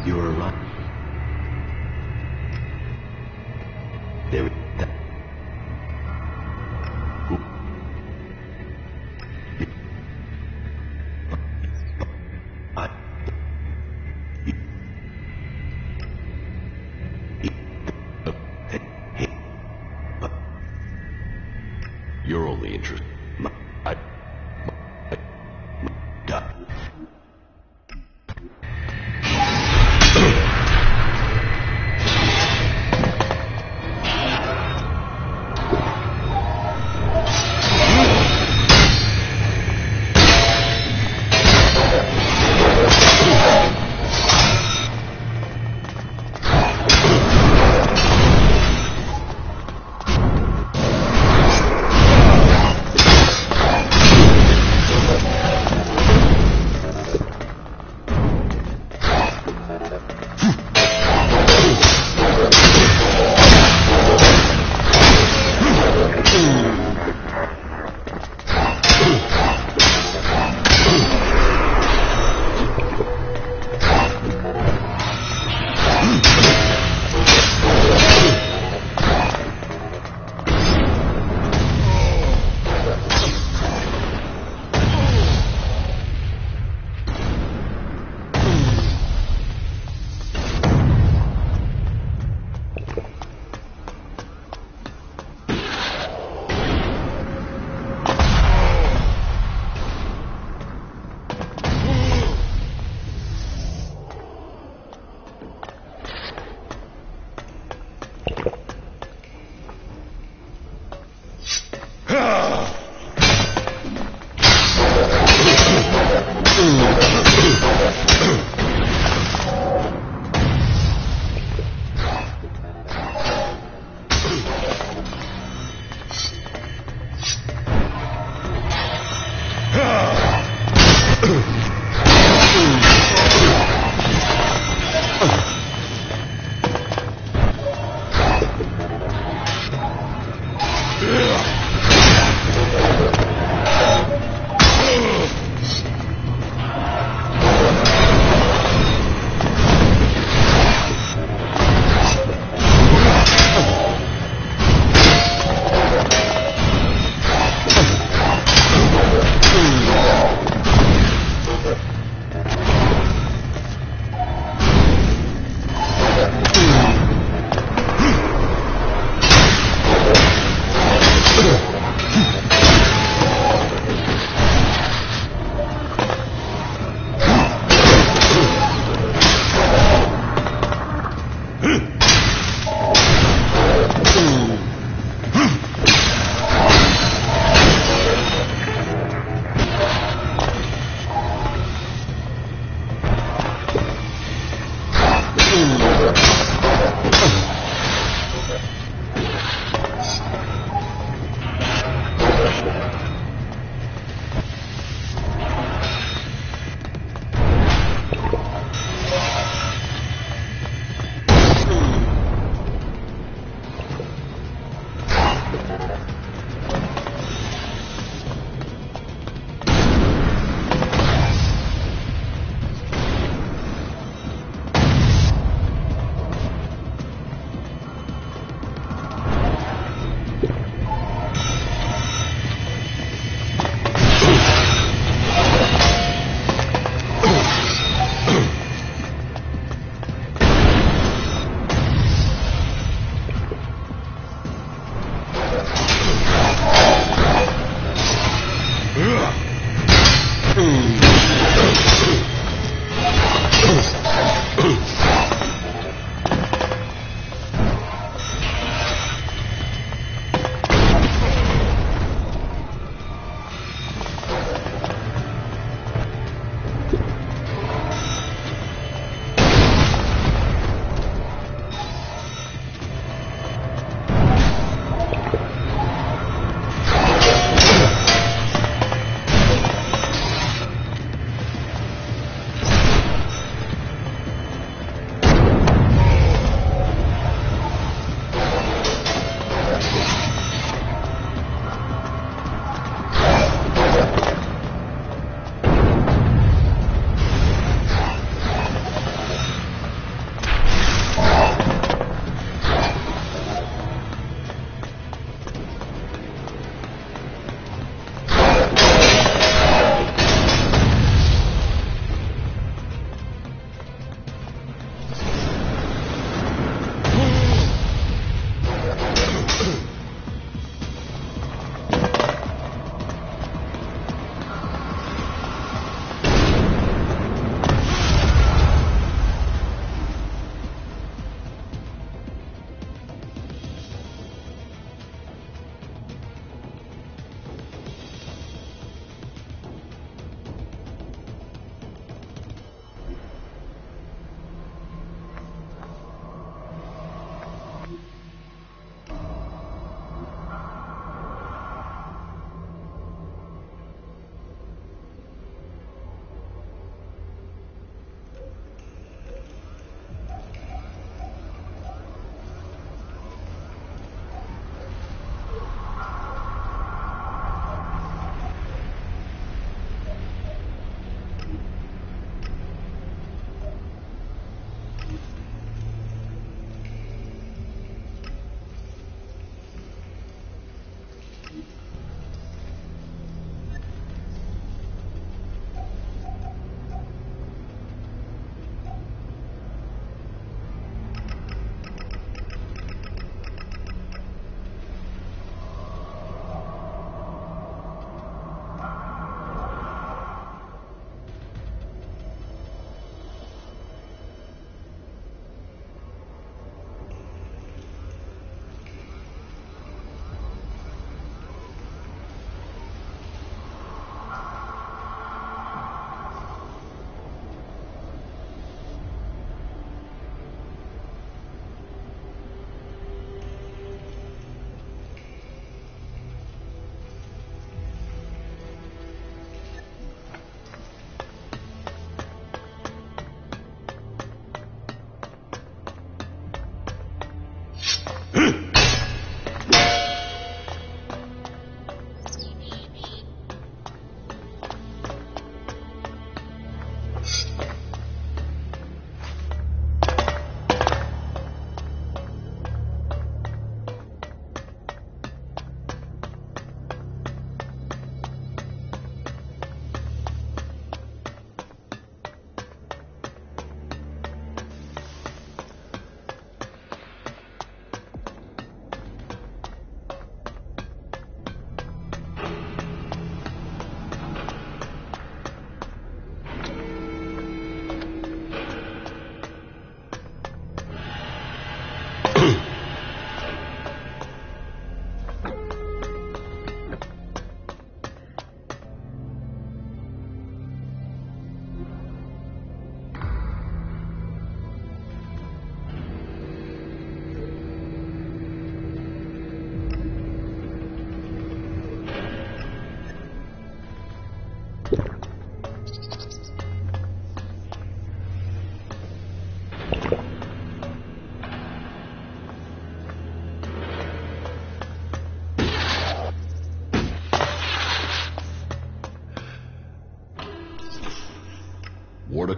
You're right. There. You're only interested.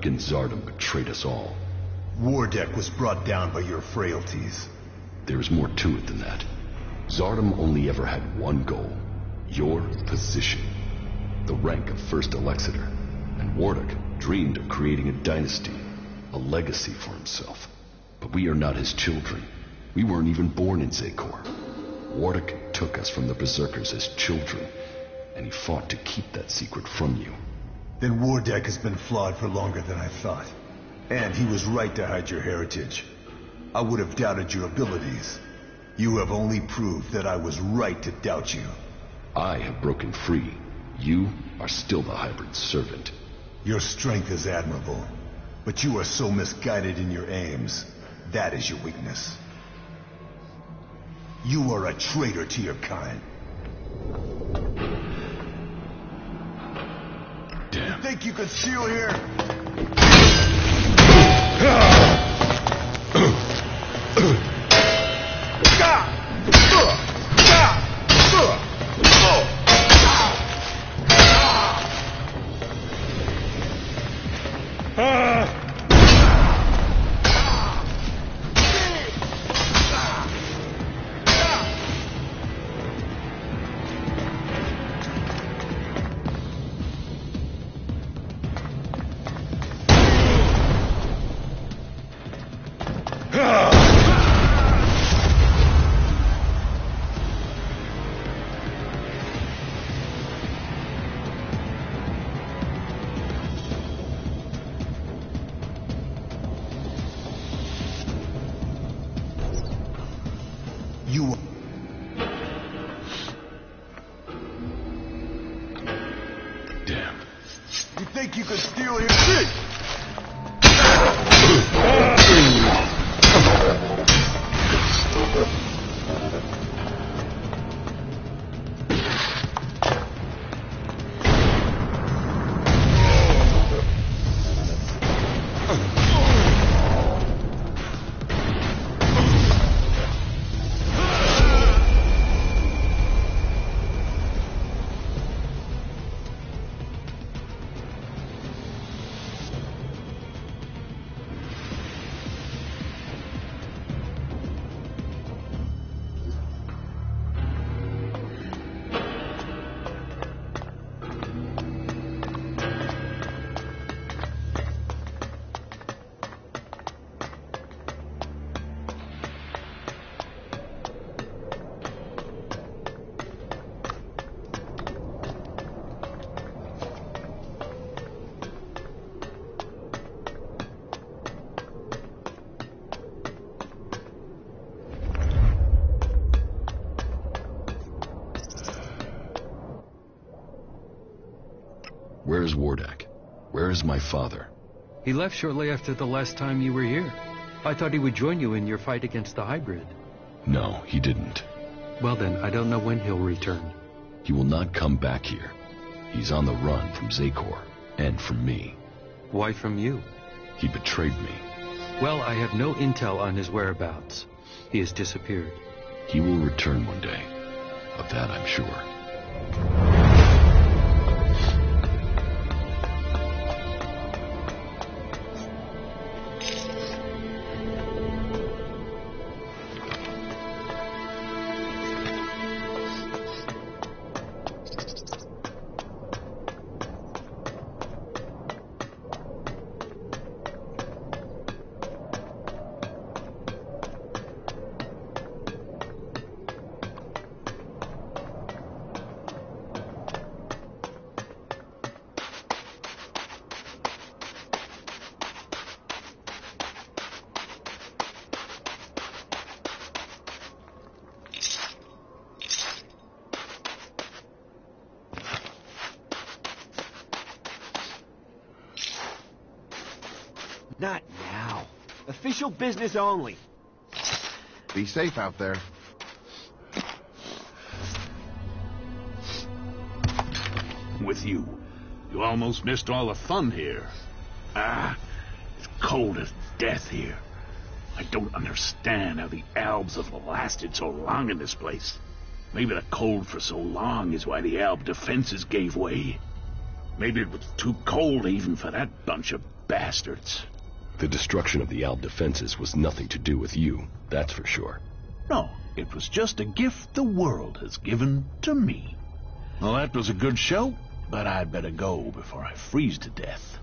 and Zardom betrayed us all. Wardeck was brought down by your frailties. There's more to it than that. Zardom only ever had one goal. Your position. The rank of First Elexeter. And Wardeck dreamed of creating a dynasty. A legacy for himself. But we are not his children. We weren't even born in Xacor. Wardeck took us from the Berserkers as children. And he fought to keep that secret from you. Then Wardeck has been flawed for longer than I thought. And he was right to hide your heritage. I would have doubted your abilities. You have only proved that I was right to doubt you. I have broken free. You are still the hybrid servant. Your strength is admirable, but you are so misguided in your aims. That is your weakness. You are a traitor to your kind. Damn. You think you could steal here? Damn. You think you could steal here? Where is Wardeck? Where is my father? He left shortly after the last time you were here. I thought he would join you in your fight against the hybrid. No, he didn't. Well then, I don't know when he'll return. He will not come back here. He's on the run from Xacor, and from me. Why from you? He betrayed me. Well, I have no intel on his whereabouts. He has disappeared. He will return one day. Of that I'm sure. Not now. Official business only. Be safe out there. With you. You almost missed all the fun here. Ah, it's cold as death here. I don't understand how the Albs have lasted so long in this place. Maybe the cold for so long is why the Alb defenses gave way. Maybe it was too cold even for that bunch of bastards. The destruction of the Alb defenses was nothing to do with you, that's for sure. No, it was just a gift the world has given to me. Well, that was a good show, but I'd better go before I freeze to death.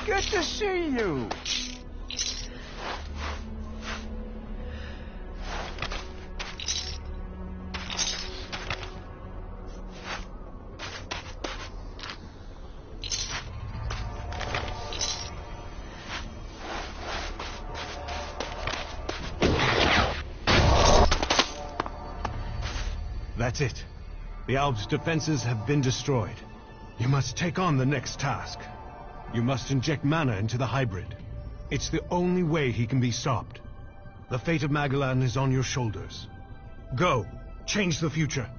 Good to see you. That's it. The Alb's defenses have been destroyed. You must take on the next task. You must inject mana into the hybrid. It's the only way he can be stopped. The fate of Magalan is on your shoulders. Go. Change the future.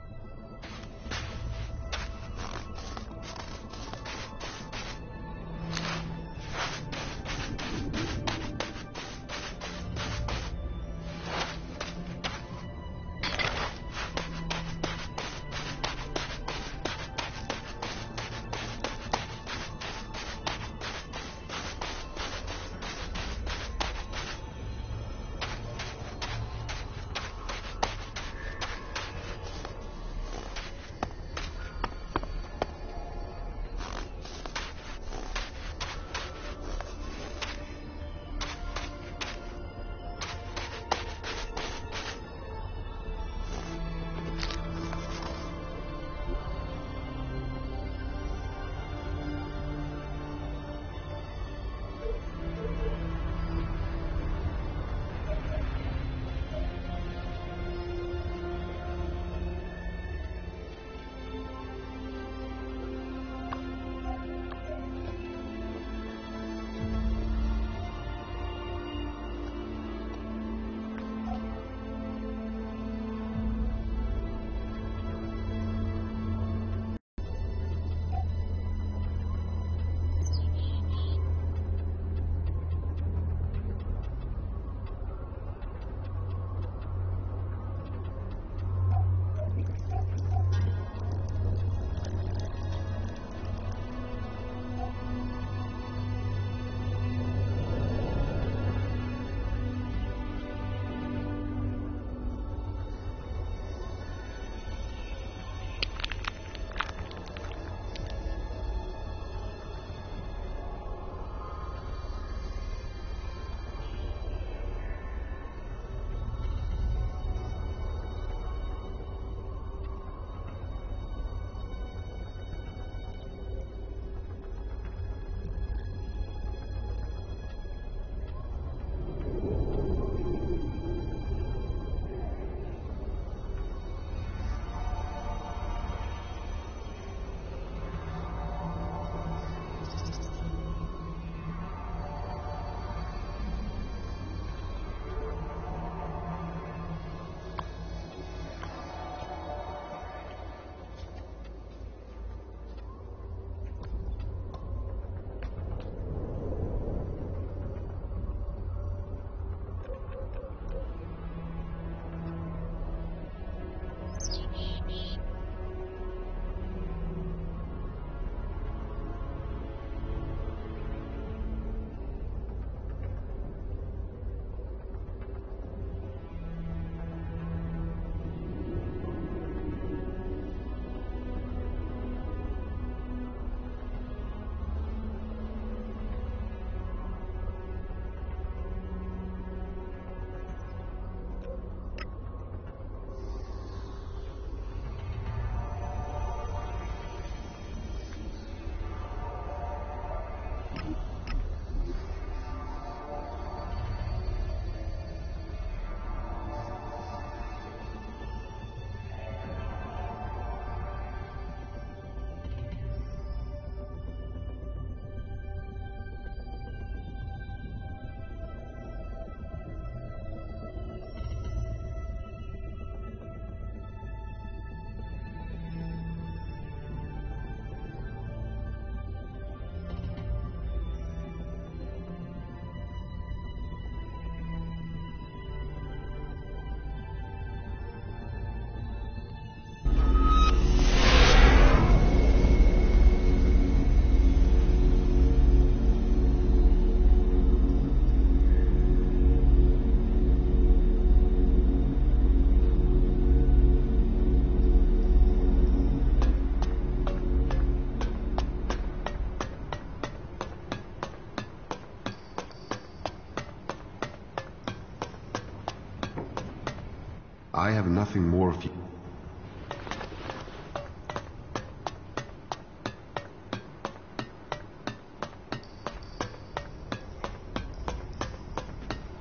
I have nothing more of you.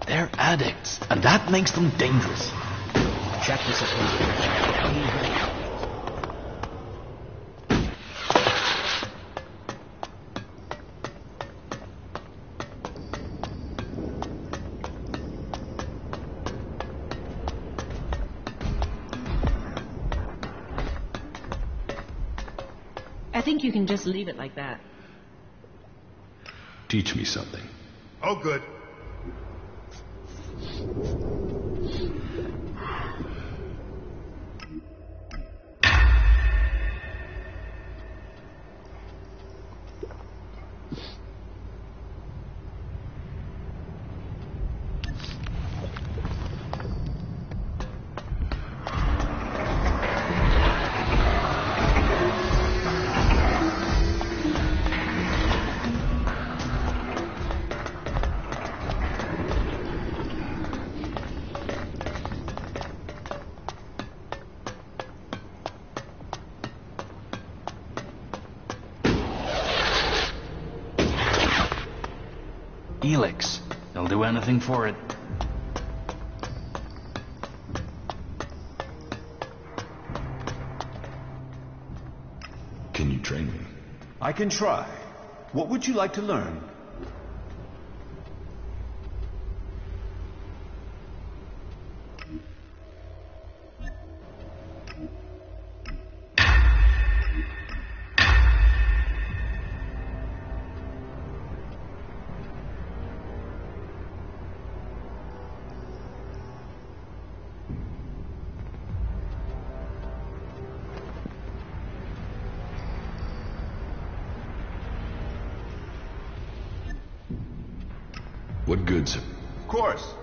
They're addicts, and that makes them dangerous. Check this out. I think you can just leave it like that. Teach me something. Oh, good. Elix. They'll do anything for it. Can you train me? I can try. What would you like to learn? What good's? Of course.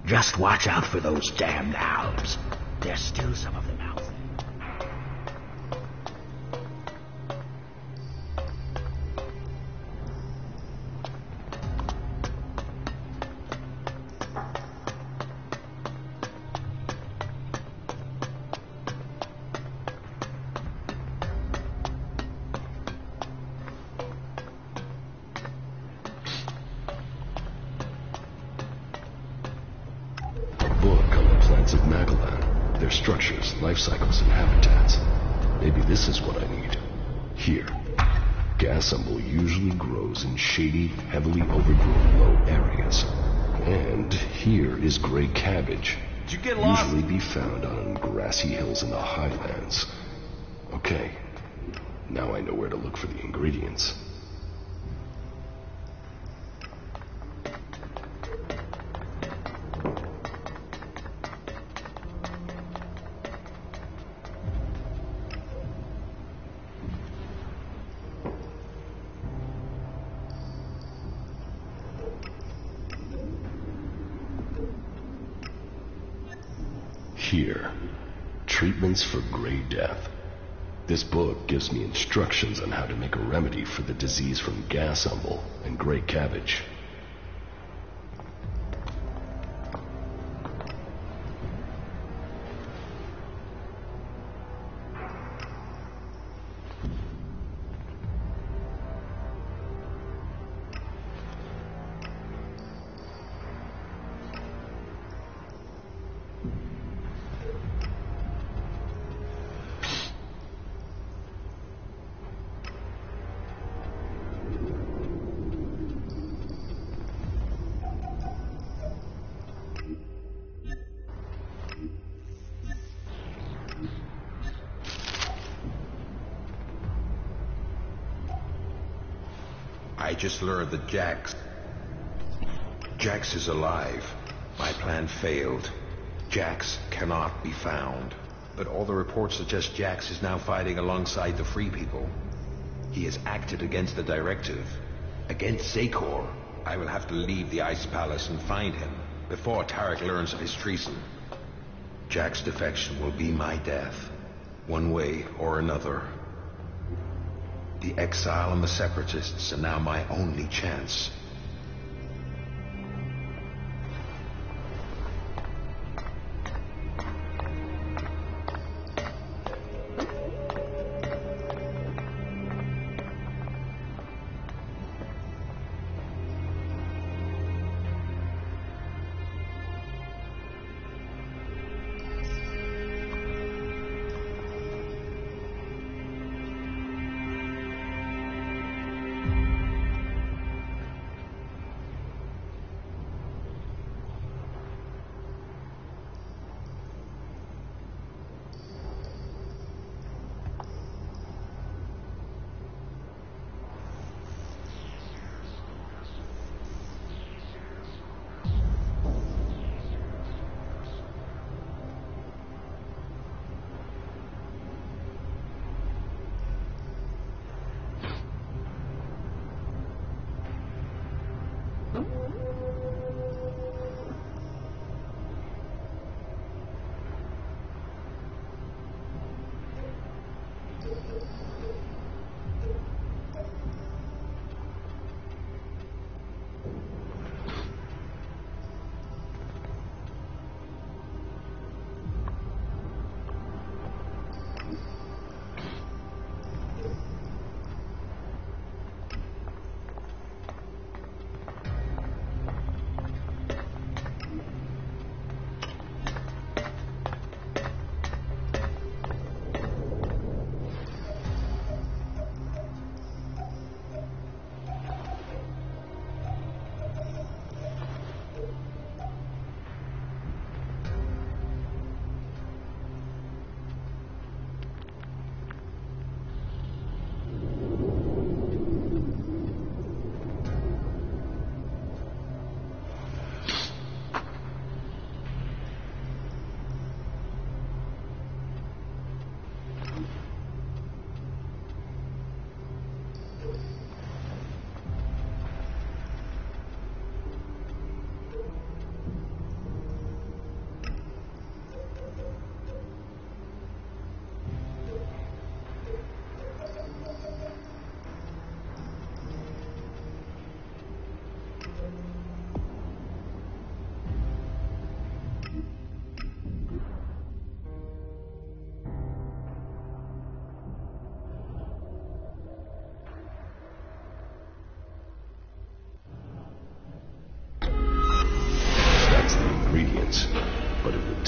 Just watch out for those damned owls. There's still some of them out there. records of Magellan, their structures, life cycles, and habitats. Maybe this is what I need. Here. Gasumble usually grows in shady, heavily overgrown low areas. And here is gray cabbage. Did you get lost? Usually be found on grassy hills in the highlands. Okay. Now I know where to look for the ingredients. Here, treatments for Gray Death. This book gives me instructions on how to make a remedy for the disease from Gasumble and gray cabbage. I just learned that Jax is alive. My plan failed. Jax cannot be found. But all the reports suggest Jax is now fighting alongside the Free People. He has acted against the directive. Against Xacor. I will have to leave the Ice Palace and find him before Tarek learns of his treason. Jax's defection will be my death. One way or another. The exile and the separatists are now my only chance.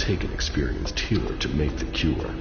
take an experienced healer to make the cure.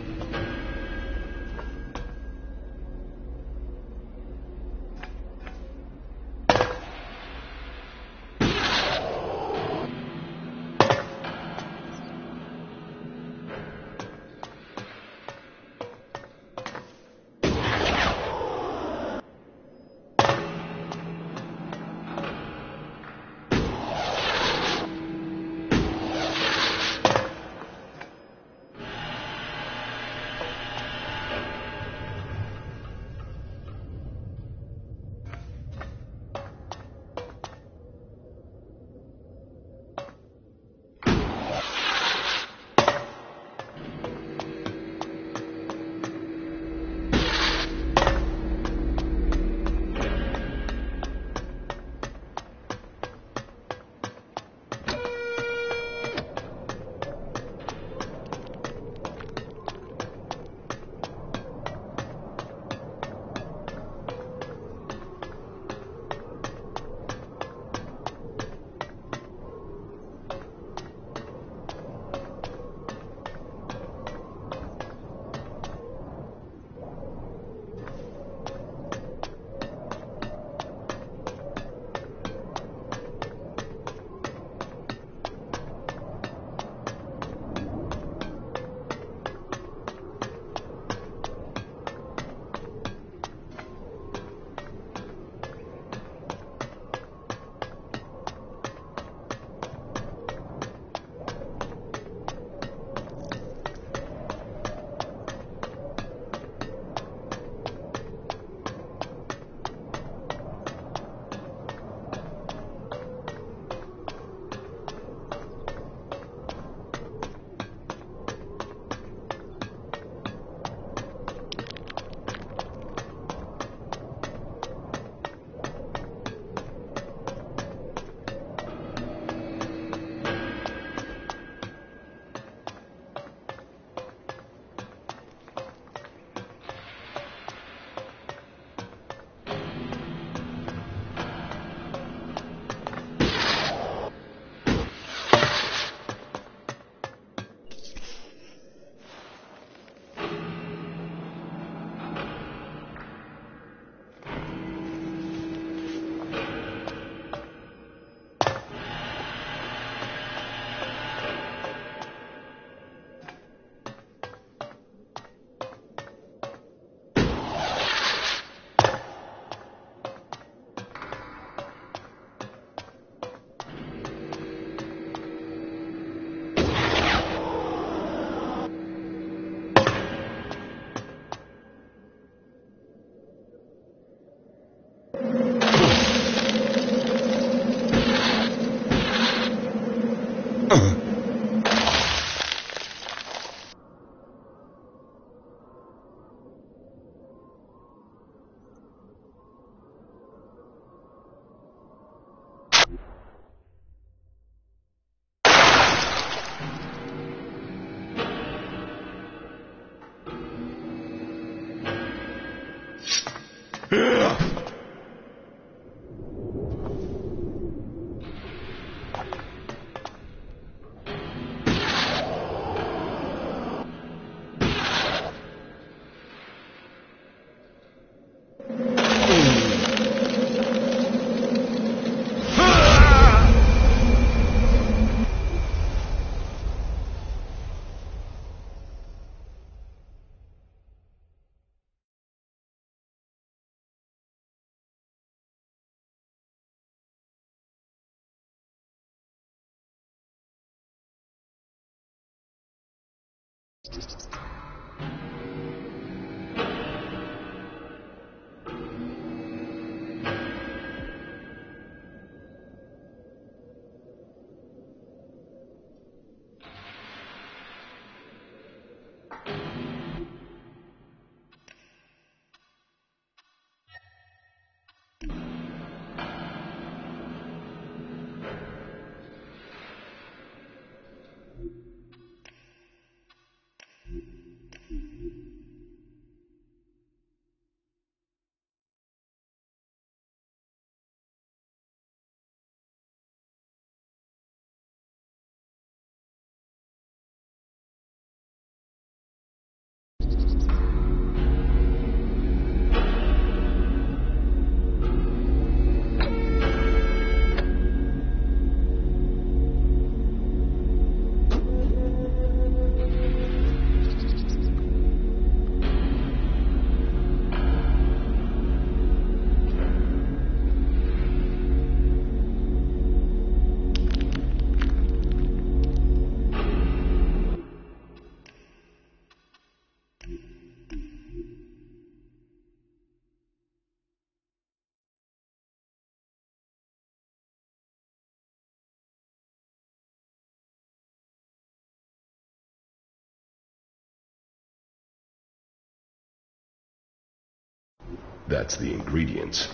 That's the ingredients,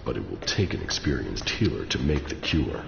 but it will take an experienced healer to make the cure.